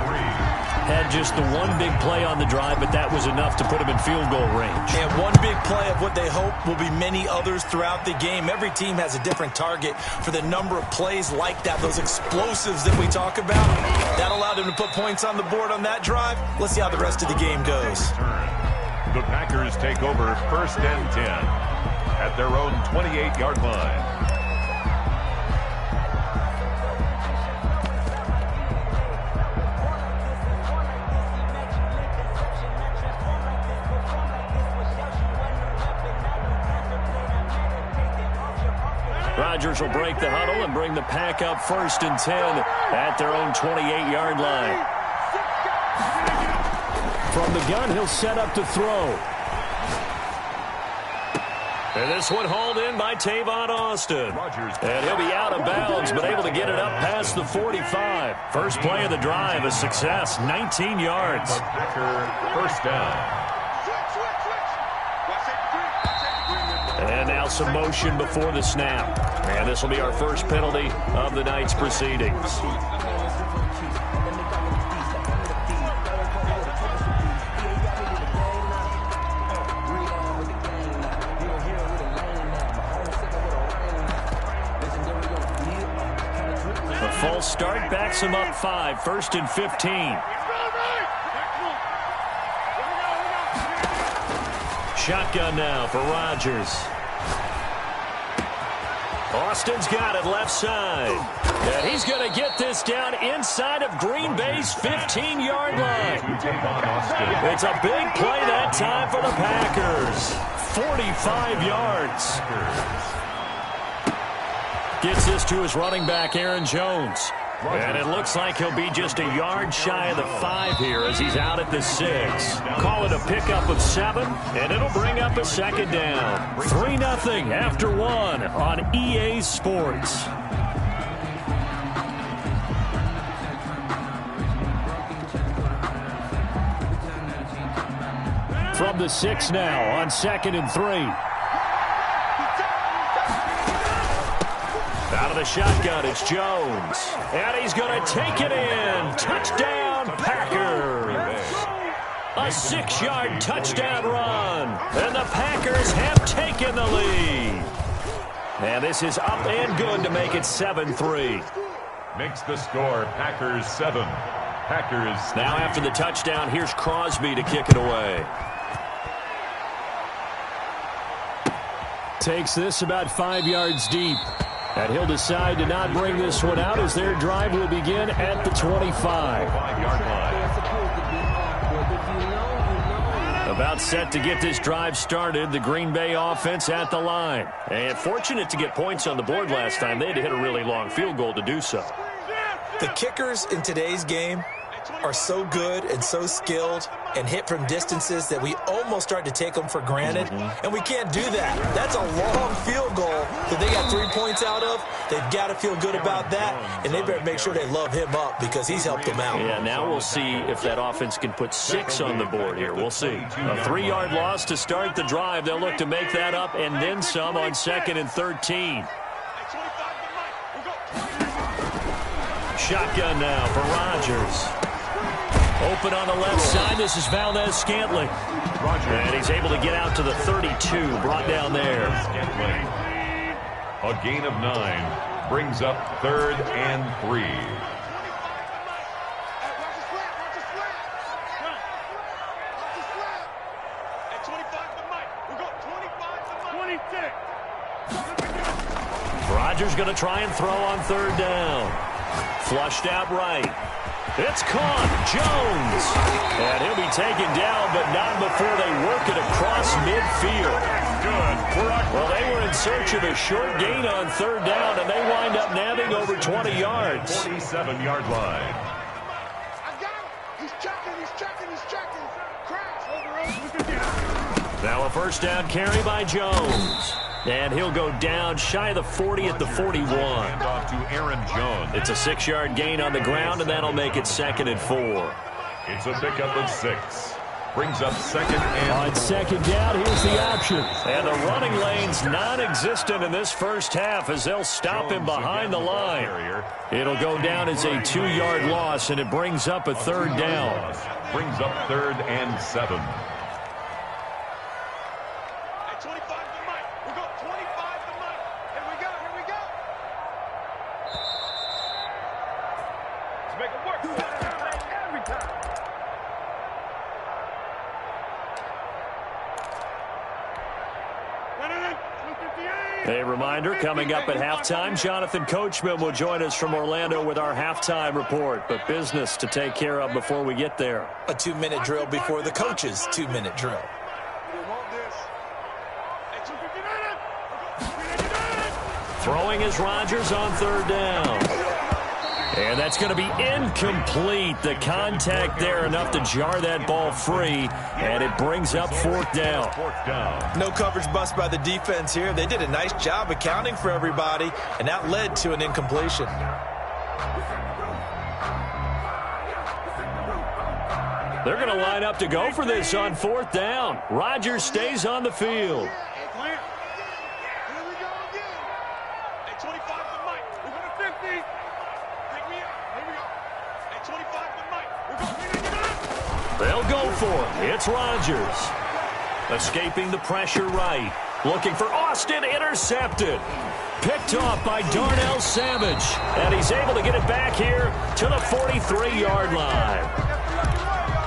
Had just the one big play on the drive, but that was enough to put him in field goal range. And one big play of what they hope will be many others throughout the game. Every team has a different target for the number of plays like that, those explosives that we talk about. That allowed him to put points on the board on that drive. Let's see how the rest of the game goes. The Packers take over 1st and 10 at their own 28-yard line. Rodgers will break the huddle and bring the pack up 1st and 10 at their own 28-yard line. From the gun, he'll set up to throw. And this one hauled in by Tavon Austin. And he'll be out of bounds, but able to get it up past the 45. First play of the drive, a success, 19 yards. First down. And now some motion before the snap. And this will be our first penalty of the night's proceedings. A false start backs him up 5, 1st and 15. Shotgun now for Rodgers. Austin's got it left side. And he's going to get this down inside of Green Bay's 15-yard line. It's a big play that time for the Packers. 45 yards. Gets this to his running back, Aaron Jones. And it looks like he'll be just a yard shy of the 5 here as he's out at the 6. Call it a pickup of 7, and it'll bring up a second down. 3-0 after 1 on EA Sports. From the 6 now on 2nd and 3. Out of the shotgun, it's Jones. And he's going to take it in. Touchdown, Packers. A 6-yard touchdown run. And the Packers have taken the lead. And this is up and good to make it 7-3. Makes the score Packers 7. Packers. Now after the touchdown, here's Crosby to kick it away. Takes this about 5 yards deep. And he'll decide to not bring this one out as their drive will begin at the 25. About set to get this drive started, the Green Bay offense at the line. And fortunate to get points on the board last time. They had to hit a really long field goal to do so. The kickers in today's game are so good and so skilled and hit from distances that we almost start to take them for granted, and we can't do that. That's a long field goal that they got 3 points out of. They've got to feel good about that, and they better make sure they love him up because he's helped them out. Yeah, now we'll see if that offense can put 6 on the board here. We'll see. A 3-yard loss to start the drive. They'll look to make that up and then some on 2nd and 13. Shotgun now for Rodgers. Open on the left side. This is Valdez-Scantling. And he's able to get out to the 32. Brought down there. A gain of 9 brings up 3rd and 3. Rodgers going to try and throw on 3rd down. Flushed out right. It's caught. Jones. And he'll be taken down, but not before they work it across midfield. Well, they were in search of a short gain on 3rd down, and they wind up nabbing over 20 yards. 47-yard line. He's checking. Cracks. Now a 1st down carry by Jones. And he'll go down shy of the 40 at the 41. Off to Aaron Jones. It's a 6-yard gain on the ground, and that'll make it 2nd and 4. It's a pickup of 6. Brings up 2nd and on 2nd down, here's the option. And the running lane's non-existent in this first half as they'll stop him behind the line. It'll go down as a 2-yard loss, and it brings up a 3rd down. Brings up 3rd and 7. A reminder, coming up at halftime, Jonathan Coachman will join us from Orlando with our halftime report. But business to take care of before we get there. A 2-minute drill before the coach's 2-minute drill. Throwing is Rodgers on third down. And that's going to be incomplete. The contact there enough to jar that ball free, and it brings up fourth down. No coverage bust by the defense here. They did a nice job accounting for everybody, and that led to an incompletion. They're going to line up to go for this on fourth down. Rodgers stays on the field. They'll go for it. It's Rodgers. Escaping the pressure right. Looking for Austin. Intercepted. Picked off by Darnell Savage. And he's able to get it back here to the 43-yard line.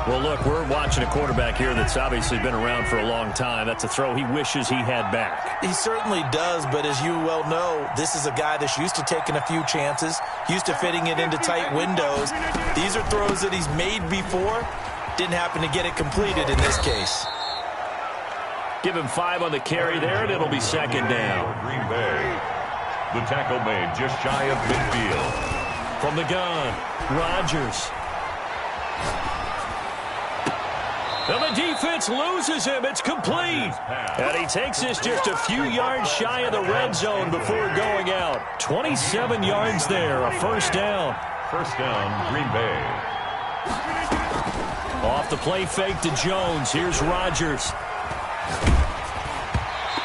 Well, look, we're watching a quarterback here that's obviously been around for a long time. That's a throw he wishes he had back. He certainly does, but as you well know, this is a guy that's used to taking a few chances, used to fitting it into tight windows. These are throws that he's made before. Didn't happen to get it completed in this case. Give him 5 on the carry there, and it'll be second down. Green Bay. The tackle made just shy of midfield. From the gun, Rodgers. And the defense loses him. It's complete. And he takes this just a few yards shy of the red zone before going out. 27 yards there, a first down. First down, Green Bay. Off the play fake to Jones. Here's Rodgers.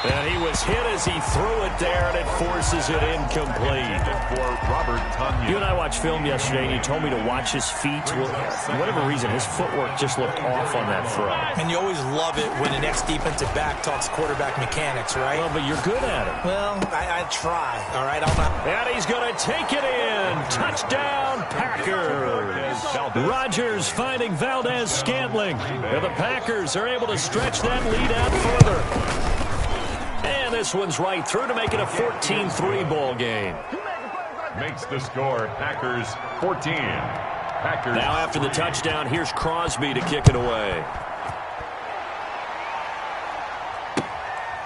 And he was hit as he threw it there, and it forces it incomplete. For Robert Tonyan. You and I watched film yesterday, and you told me to watch his feet. Well, for whatever reason, his footwork just looked off on that throw. And you always love it when an ex-defensive back talks quarterback mechanics, right? Well, but you're good at it. Well, I try, all right? I'm not. And he's going to take it in. Touchdown, Packers. Rodgers finding Valdez-Scantling. And the Packers are able to stretch that lead out further. And this one's right through to make it a 14-3 ball game. Makes the score Packers 14. Packers. Now after the touchdown, here's Crosby to kick it away.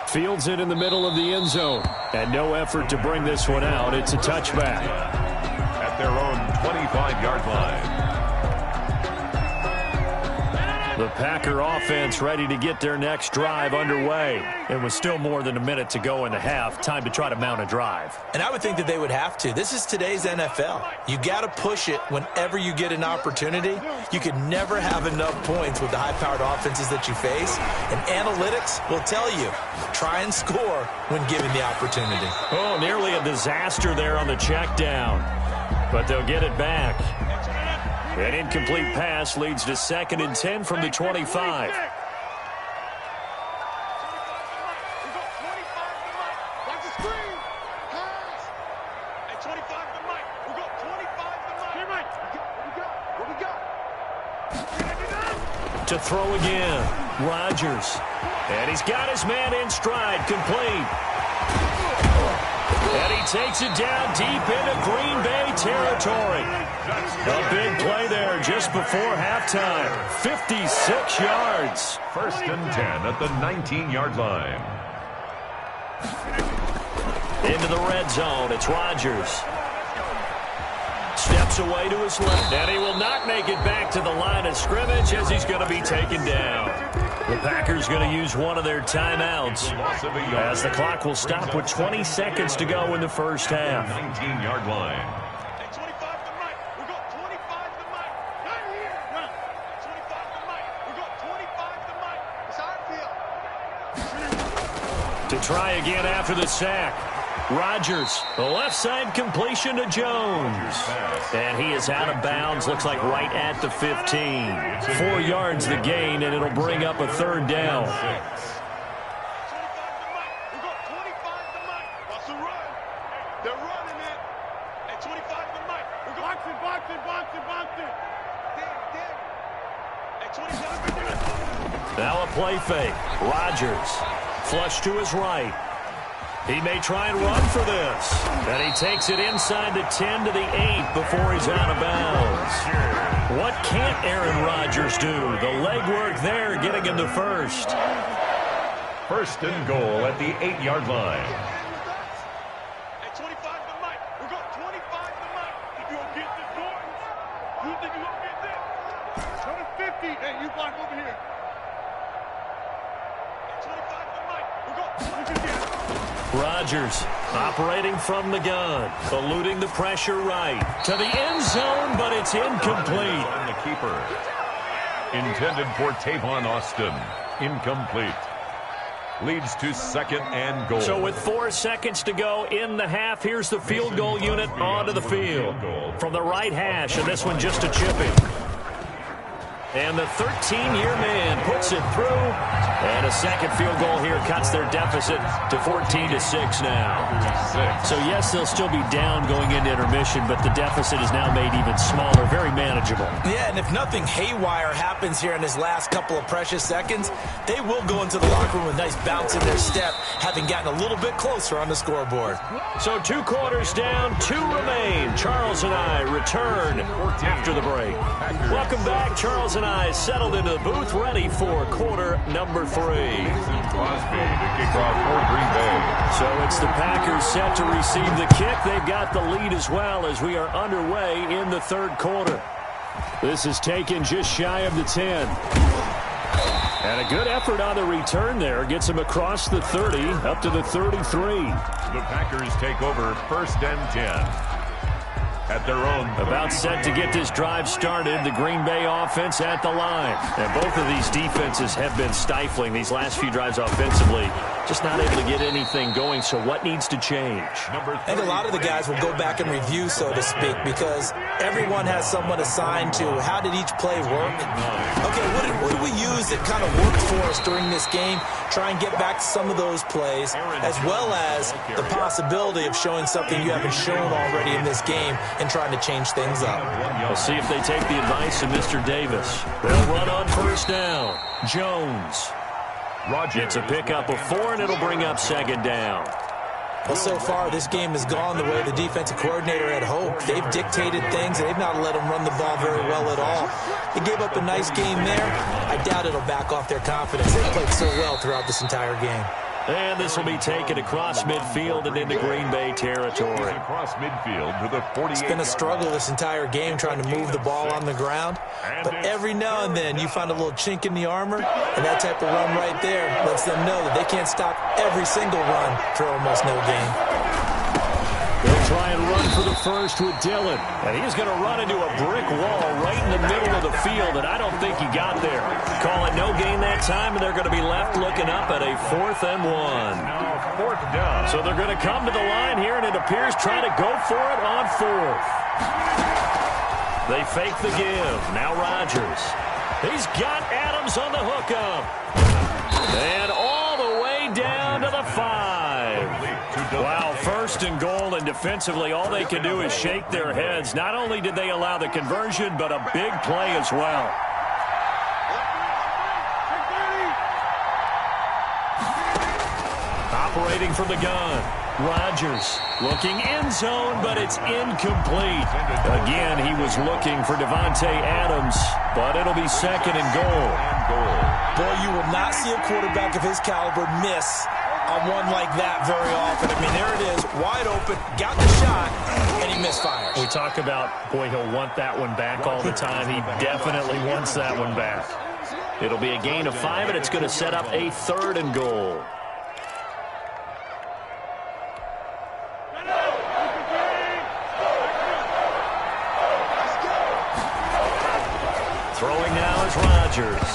Fields it in the middle of the end zone. And no effort to bring this one out. It's a touchback. At their own 25-yard line. The Packer offense ready to get their next drive underway. It was still more than a minute to go in the half. Time to try to mount a drive. And I would think that they would have to. This is today's NFL. You got to push it whenever you get an opportunity. You can never have enough points with the high-powered offenses that you face. And analytics will tell you, try and score when given the opportunity. Oh, nearly a disaster there on the check down. But they'll get it back. An incomplete pass leads to 2nd and 10 from the 25. To throw again, Rodgers. And he's got his man in stride, complete. And he takes it down deep into Green Bay territory. A big play there just before halftime. 56 yards. 1st and 10 at the 19-yard line. Into the red zone. It's Rodgers. Steps away to his left. And he will not make it back to the line of scrimmage as he's going to be taken down. The Packers going to use one of their timeouts as the clock will stop with 20 seconds to go in the first half. 19-yard line. To try again after the sack. Rodgers, the left side completion to Jones. And he is out of bounds, looks like right at the 15. 4 yards the gain, and it'll bring up a 3rd down. Now a play fake. Rodgers, flush to his right. He may try and run for this. And he takes it inside the 10 to the 8 before he's out of bounds. What can't Aaron Rodgers do? The legwork there getting him to first. 1st and goal at the 8-yard line. think you're going to get this? Turn to 50. Hey, you block over here. 25 to Mike. We're going. Look again. Rodgers operating from the gun, eluding the pressure right to the end zone, but it's incomplete. On the keeper. Intended for Tavon Austin. Incomplete. Leads to 2nd and goal. So with 4 seconds to go in the half, here's the field goal unit onto the field. From the right hash, and this one just a chipping. And the 13-year man puts it through. And a second field goal here cuts their deficit to 14-6 now. So, yes, they'll still be down going into intermission, but the deficit is now made even smaller, very manageable. Yeah, and if nothing haywire happens here in his last couple of precious seconds, they will go into the locker room with a nice bounce in their step, having gotten a little bit closer on the scoreboard. So 2 quarters down, 2 remain. Charles and I return after the break. Welcome back. Charles and I settled into the booth, ready for quarter number 3. Crosby to kick off for Green Bay. So it's the Packers set to receive the kick. They've got the lead as well as we are underway in the 3rd quarter. This is taken just shy of the 10. And a good effort on the return there. Gets him across the 30, up to the 33. The Packers take over 1st and 10. At their own. About set to get this drive started. The Green Bay offense at the line. And both of these defenses have been stifling these last few drives offensively. Just not able to get anything going. So what needs to change? I think a lot of the guys will go back and review, so to speak, because everyone has someone assigned to how did each play work. Okay, what did we use that kind of worked for us during this game? Try and get back to some of those plays, as well as the possibility of showing something you haven't shown already in this game and trying to change things up. We'll see if they take the advice of Mr. Davis. They'll run on 1st down. Jones. Gets a pickup of 4, and it'll bring up 2nd down. Well, so far, this game has gone the way the defensive coordinator had hoped. They've dictated things, and they've not let them run the ball very well at all. They gave up a nice game there. I doubt it'll back off their confidence. They played so well throughout this entire game. And this will be taken across midfield and into Green Bay territory. Across midfield to the 48. It's been a struggle this entire game trying to move the ball on the ground. But every now and then you find a little chink in the armor, and that type of run right there lets them know that they can't stop every single run for almost no gain. They'll try and run for the first with Dillon. And he's going to run into a brick wall right in the middle of the field, and I don't think he got there. Call it no gain that time, and they're going to be left looking up at a 4th and 1. Now 4th down. So they're going to come to the line here, and it appears trying to go for it on 4th. They fake the give. Now Rodgers. He's got Adams on the hookup. And all the way down to the 5. Wow, 1st and goal, and defensively all they can do is shake their heads. Not only did they allow the conversion, but a big play as well. Operating from the gun. Rodgers looking end zone, but it's incomplete. Again, he was looking for Devontae Adams, but it'll be 2nd and goal. Boy, you will not see a quarterback of his caliber miss on one like that very often. I mean, there it is, wide open, got the shot, and he misfires. We talk about, boy, he'll want that one back all the time. He definitely wants that one back. It'll be a gain of 5, and it's going to set up a 3rd and goal. Throwing now is Rodgers.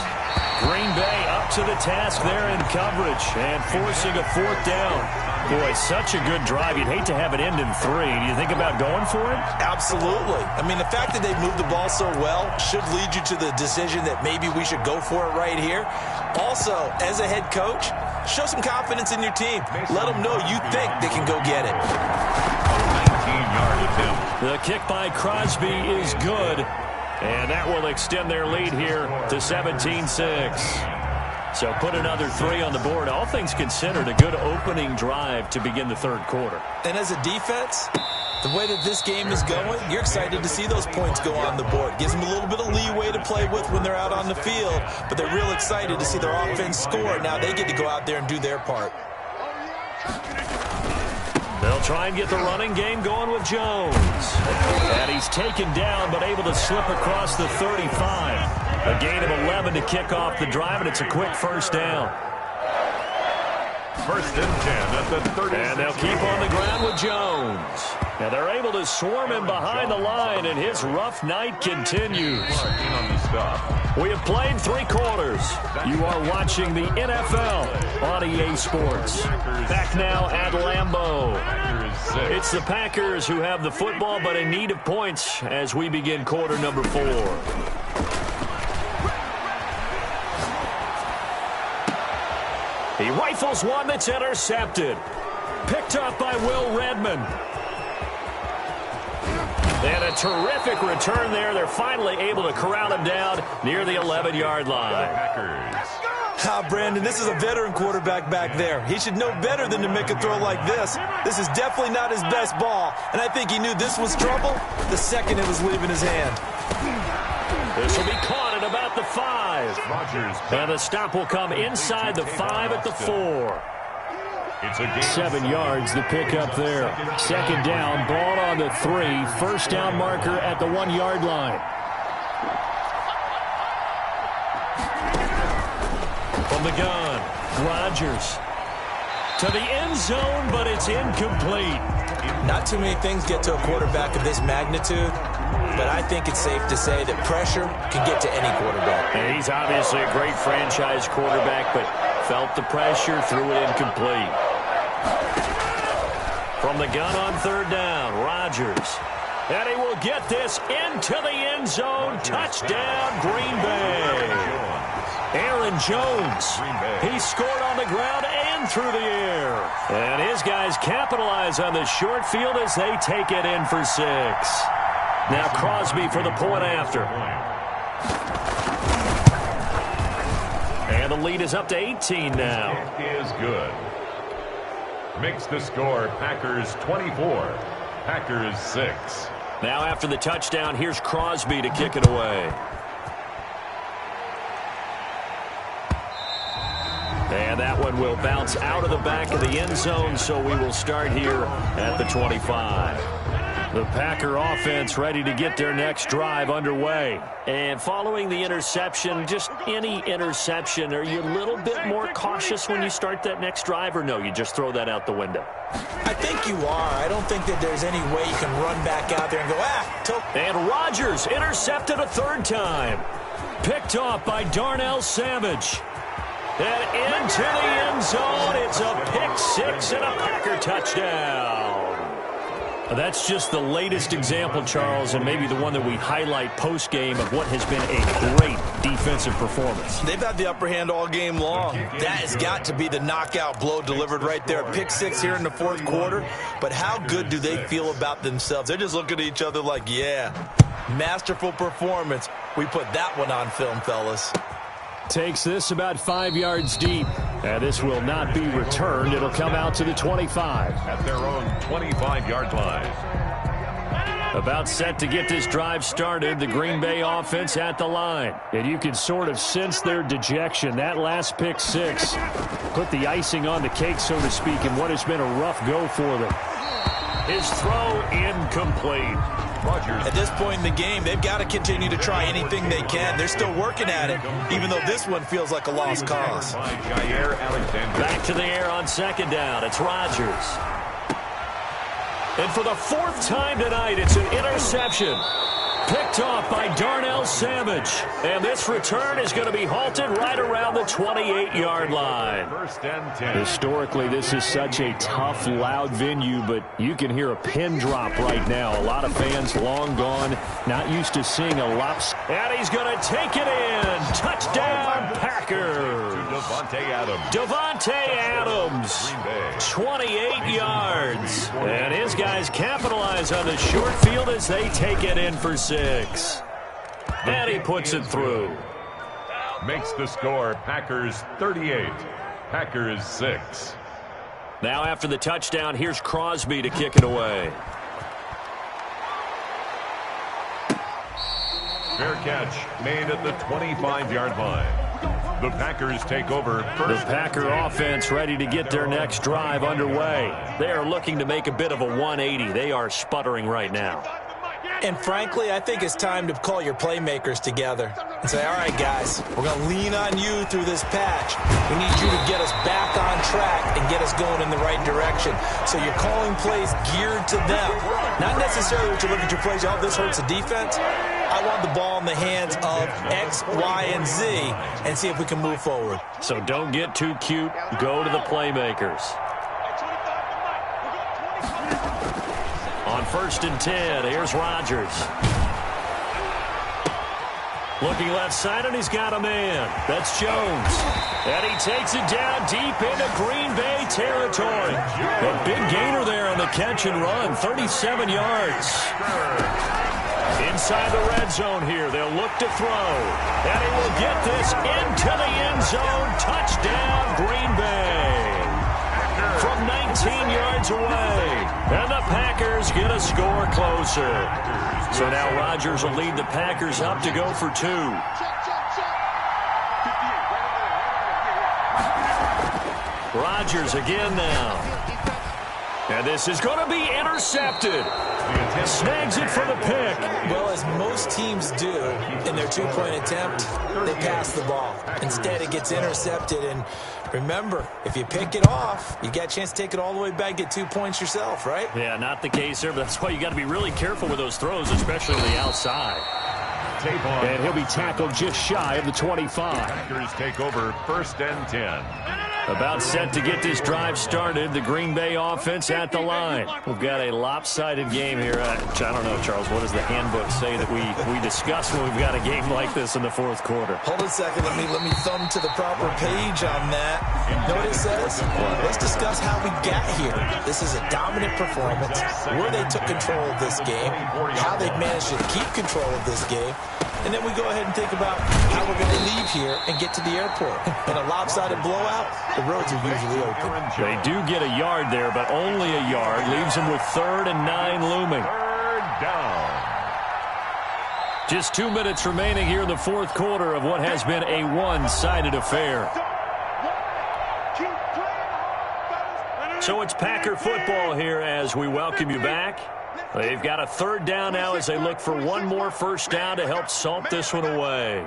Green Bay up to the task there in coverage and forcing a 4th down. Boy, such a good drive. You'd hate to have it end in 3. Do you think about going for it? Absolutely. I mean, the fact that they've moved the ball so well should lead you to the decision that maybe we should go for it right here. Also, as a head coach, show some confidence in your team. Let them know you think they can go get it. 19-yard attempt. The kick by Crosby is good. And that will extend their lead here to 17-6. So put another 3 on the board. All things considered, a good opening drive to begin the 3rd quarter. And as a defense, the way that this game is going, you're excited to see those points go on the board. Gives them a little bit of leeway to play with when they're out on the field, but they're real excited to see their offense score. Now they get to go out there and do their part. They'll try and get the running game going with Jones. And he's taken down but able to slip across the 35. A gain of 11 to kick off the drive, and it's a quick first down. First and 10 at the 30. And they'll keep on the ground with Jones. Now they're able to swarm him behind the line, and his rough night continues. We have played 3 quarters. You are watching the NFL on EA Sports. Back now at Lambeau. It's the Packers who have the football, but in need of points as we begin quarter number 4. He rifles one that's intercepted. Picked up by Will Redmond. And a terrific return there. They're finally able to corral him down near the 11-yard line. Brandon, this is a veteran quarterback back there. He should know better than to make a throw like this. This is definitely not his best ball, and I think he knew this was trouble the second it was leaving his hand. This will be caught at about the 5. And the stop will come inside the 5 at the 4. 7 yards the pick up there. Second down, ball on the 3. First down marker at the 1-yard line. From the gun, Rodgers to the end zone, but it's incomplete. Not too many things get to a quarterback of this magnitude, but I think it's safe to say that pressure can get to any quarterback. And he's obviously a great franchise quarterback, but felt the pressure, threw it incomplete. From the gun on third down, Rodgers. And he will get this into the end zone. Touchdown, Green Bay. Aaron Jones. He scored on the ground and through the air. And his guys capitalize on the short field as they take it in for 6. Now Crosby for the point after. And the lead is up to 18 now. It is good. Makes the score Packers 24, Packers 6. Now after the touchdown, here's Crosby to kick it away. And that one will bounce out of the back of the end zone, so we will start here at the 25. The Packer offense ready to get their next drive underway. And following the interception, just any interception, are you a little bit more cautious when you start that next drive, or no, you just throw that out the window? I think you are. I don't think that there's any way you can run back out there and go, And Rodgers intercepted a 3rd time. Picked off by Darnell Savage. And into the end zone, it's a pick 6 and a Packer touchdown. That's just the latest example, Charles, and maybe the one that we highlight post-game of what has been a great defensive performance. They've had the upper hand all game long. That has got to be the knockout blow delivered right there. Pick 6 here in the 4th quarter. But how good do they feel about themselves? They're just looking at each other like, yeah, masterful performance. We put that one on film, fellas. Takes this about 5 yards deep. And this will not be returned. It'll come out to the 25. At their own 25-yard line. About set to get this drive started, the Green Bay offense at the line. And you can sort of sense their dejection. That last pick 6 put the icing on the cake, so to speak, in what has been a rough go for them. His throw incomplete. At this point in the game, they've got to continue to try anything they can. They're still working at it, even though this one feels like a lost cause. Back to the air on second down. It's Rodgers. And for the 4th time tonight, it's an interception. Picked off by Darnell Savage. And this return is going to be halted right around the 28-yard line. Historically, this is such a tough, loud venue, but you can hear a pin drop right now. A lot of fans long gone, not used to seeing a lops. And he's going to take it in. Touchdown, Packers. Davante Adams, 28 yards. And his guys capitalize on the short field as they take it in for 6. And he puts it through. Makes the score Packers 38, Packers 6. Now after the touchdown, here's Crosby to kick it away. Fair catch made at the 25-yard line. The Packers take over The first. Packer offense ready to get their next drive underway. They are looking to make a bit of a 180. They are sputtering right now. And frankly, I think it's time to call your playmakers together and say, all right, guys, we're going to lean on you through this patch. We need you to get us back on track and get us going in the right direction. So you're calling plays geared to them. Not necessarily what you look at your plays, oh, this hurts the defense. I want the ball in the hands of X, Y, and Z and see if we can move forward. So don't get too cute. Go to the playmakers. On 1st and 10, here's Rodgers. Looking left side, and he's got a man. That's Jones. And he takes it down deep into Green Bay territory. A big gainer there on the catch and run, 37 yards. Inside the red zone here, they'll look to throw. And he will get this into the end zone. Touchdown, Green Bay. From 19 yards away. And the Packers get a score closer. So now Rodgers will lead the Packers up to go for 2. Rodgers again now. And this is going to be intercepted. Snags it for the pick. Well, as most teams do in their two-point attempt, they pass the ball. Instead, it gets intercepted. And remember, if you pick it off, you got a chance to take it all the way back, get 2 points yourself, right? Yeah, not the case there, but that's why you got to be really careful with those throws, especially on the outside. And he'll be tackled just shy of the 25. Packers take over 1st and 10. About set to get this drive started. The Green Bay offense at the line. We've got a lopsided game here. I don't know, Charles, what does the handbook say that we discuss when we've got a game like this in the 4th quarter? Hold a second. Let me thumb to the proper page on that. Know what it says? Let's discuss how we got here. This is a dominant performance, where they took control of this game, how they've managed to keep control of this game, and then we go ahead and think about how we're going to leave here and get to the airport. In a lopsided blowout, the roads are usually open. They do get a yard there, but only a yard. Leaves them with 3rd and 9 looming. 3rd down. Just 2 minutes remaining here in the 4th quarter of what has been a one-sided affair. So it's Packer football here as we welcome you back. They've got a 3rd down now as they look for one more first down to help salt this one away.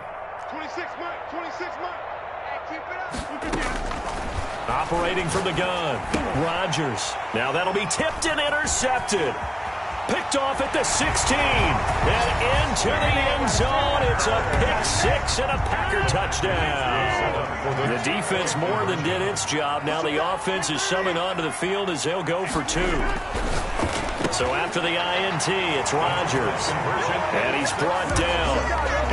26 Mike. Keep it up. Operating from the gun, Rodgers. Now that'll be tipped and intercepted. Picked off at the 16. And into the end zone. It's a pick 6 and a Packer touchdown. The defense more than did its job. Now the offense is summoned onto the field as they'll go for 2. So after the INT, it's Rodgers. And he's brought down.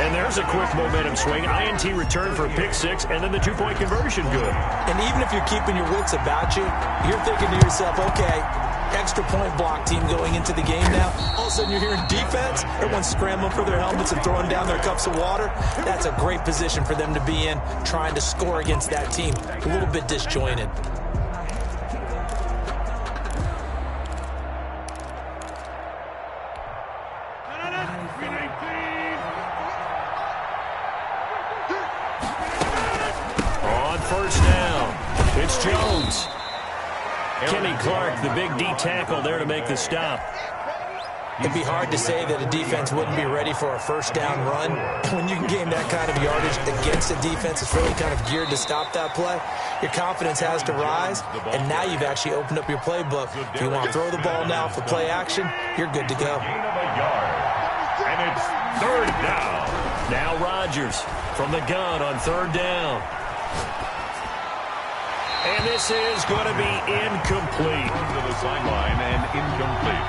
And there's a quick momentum swing. INT return for a pick 6, and then the 2-point conversion good. And even if you're keeping your wits about you, you're thinking to yourself, okay, extra point block team going into the game now. All of a sudden you're hearing defense. Everyone's scrambling for their helmets and throwing down their cups of water. That's a great position for them to be in, trying to score against that team. A little bit disjointed. Jones. Kenny Clark, the big D tackle there to make the stop. It'd be hard to say that a defense wouldn't be ready for a first down run. When you can gain that kind of yardage against a defense that's really kind of geared to stop that play, your confidence has to rise, and now you've actually opened up your playbook. If you want to throw the ball now for play action, you're good to go. And it's 3rd down. Now Rodgers from the gun on 3rd down. And this is going to be incomplete. To the sideline and incomplete.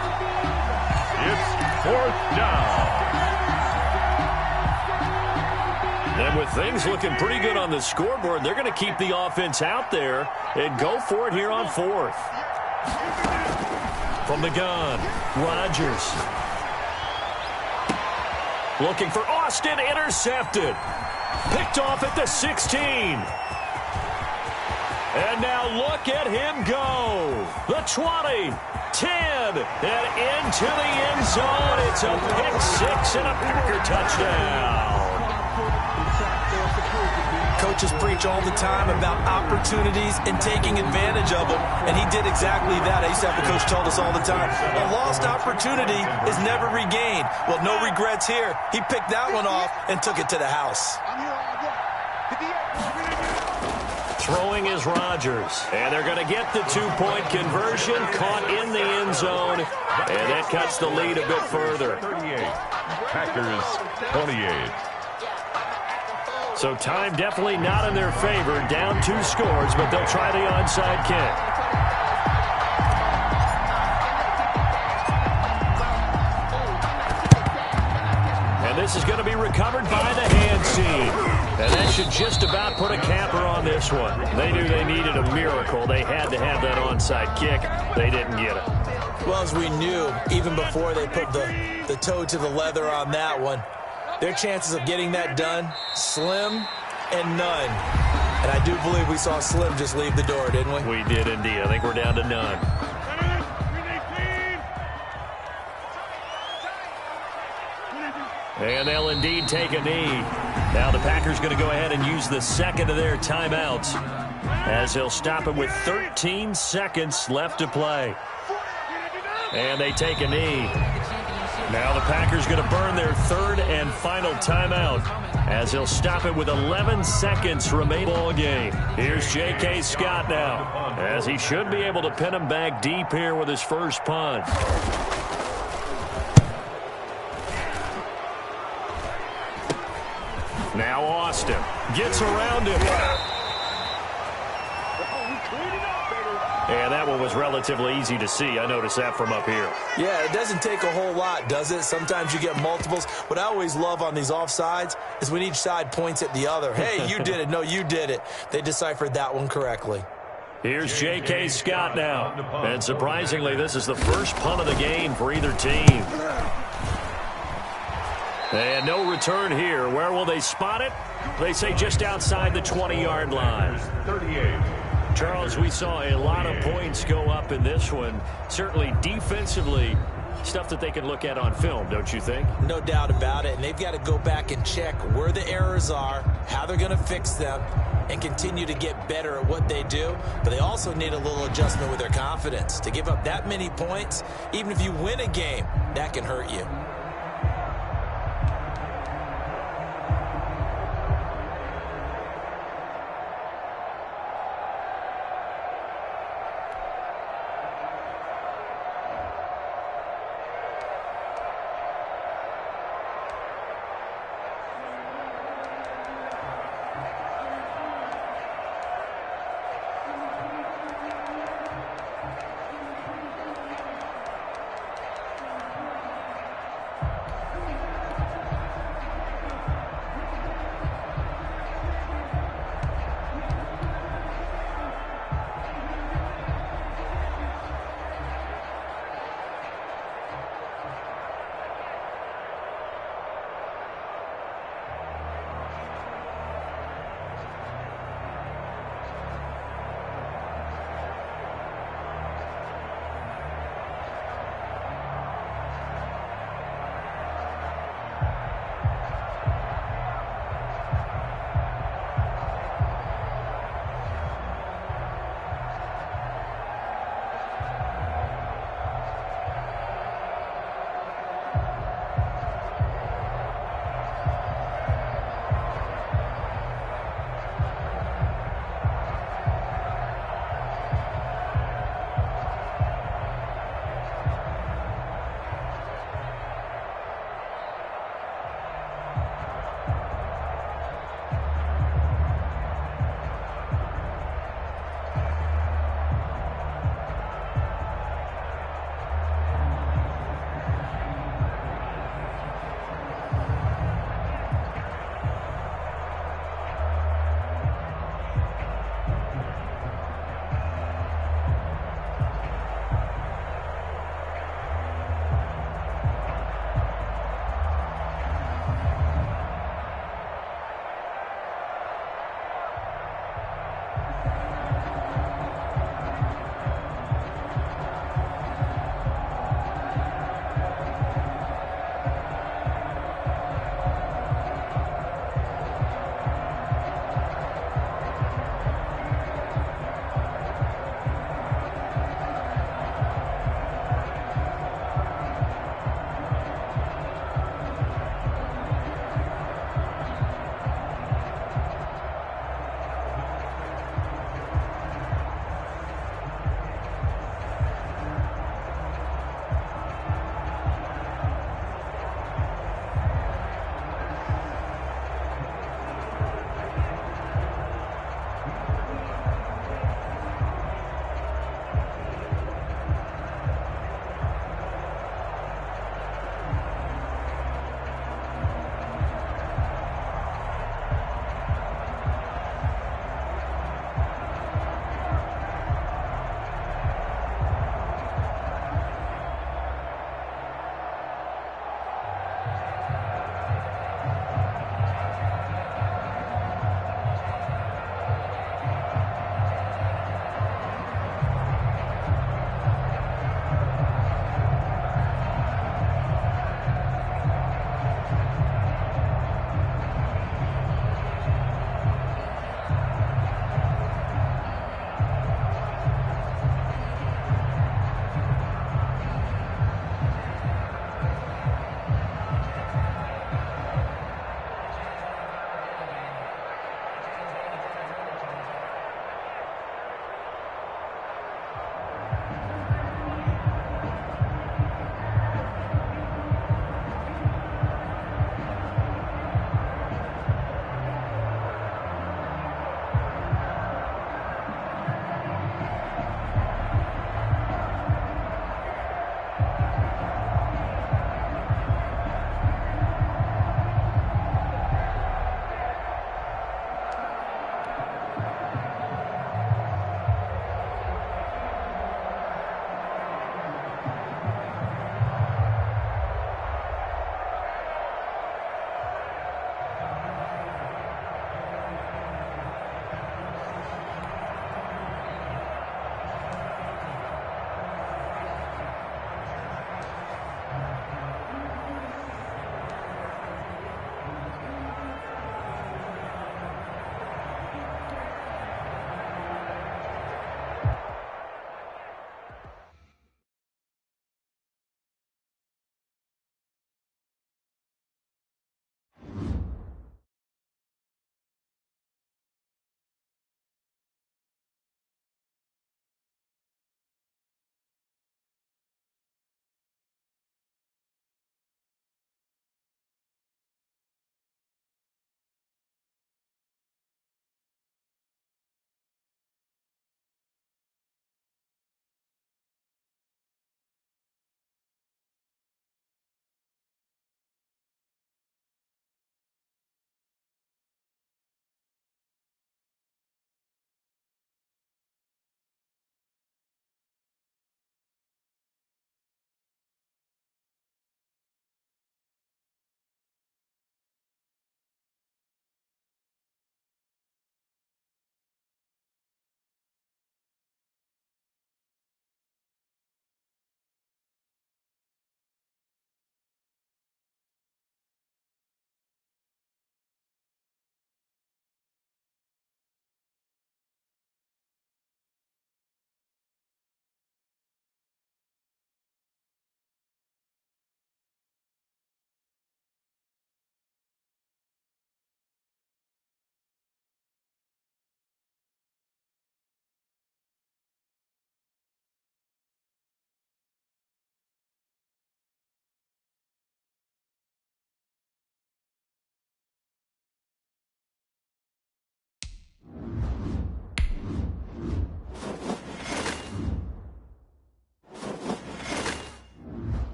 It's 4th down. And with things looking pretty good on the scoreboard, they're going to keep the offense out there and go for it here on 4th. From the gun, Rodgers. Looking for Austin, intercepted. Picked off at the 16. And now look at him go. The 20, 10, and into the end zone. It's a pick 6 and a Packer touchdown. coaches preach all the time about opportunities and taking advantage of them, and he did exactly that. I used to have a coach told us all the time, a lost opportunity is never regained. Well, no regrets here. He picked that one off and took it to the house. Throwing is Rodgers, and they're going to get the two-point conversion, caught in the end zone, and that cuts the lead a bit further. 38, Packers 28. So time definitely not in their favor, down 2 scores, but they'll try the onside kick. And this is going to be recovered by the hand team. And that should just about put a capper on this one. They knew they needed a miracle. They had to have that onside kick. They didn't get it. Well, as we knew, even before they put the toe to the leather on that one, their chances of getting that done, slim and none. And I do believe we saw Slim just leave the door, didn't we? We did indeed. I think we're down to none. And they'll indeed take a knee. Now the Packers going to go ahead and use the second of their timeouts as they'll stop it with 13 seconds left to play. And they take a knee. Now the Packers going to burn their third and final timeout as they'll stop it with 11 seconds remaining ball game. Here's J.K. Scott now as he should be able to pin him back deep here with his first punt. Now Austin gets around him. And that one was relatively easy to see. I noticed that from up here. Yeah, it doesn't take a whole lot, does it? Sometimes you get multiples. What I always love on these offsides is when each side points at the other. Hey, you did it. No, you did it. They deciphered that one correctly. Here's J.K. Scott now. And surprisingly, this is the first punt of the game for either team. And no return here. Where will they spot it? They say just outside the 20-yard line. 38. Charles, we saw a lot of points go up in this one. Certainly defensively, stuff that they can look at on film, don't you think? No doubt about it. And they've got to go back and check where the errors are, how they're going to fix them, and continue to get better at what they do. But they also need a little adjustment with their confidence. To give up that many points, even if you win a game, that can hurt you.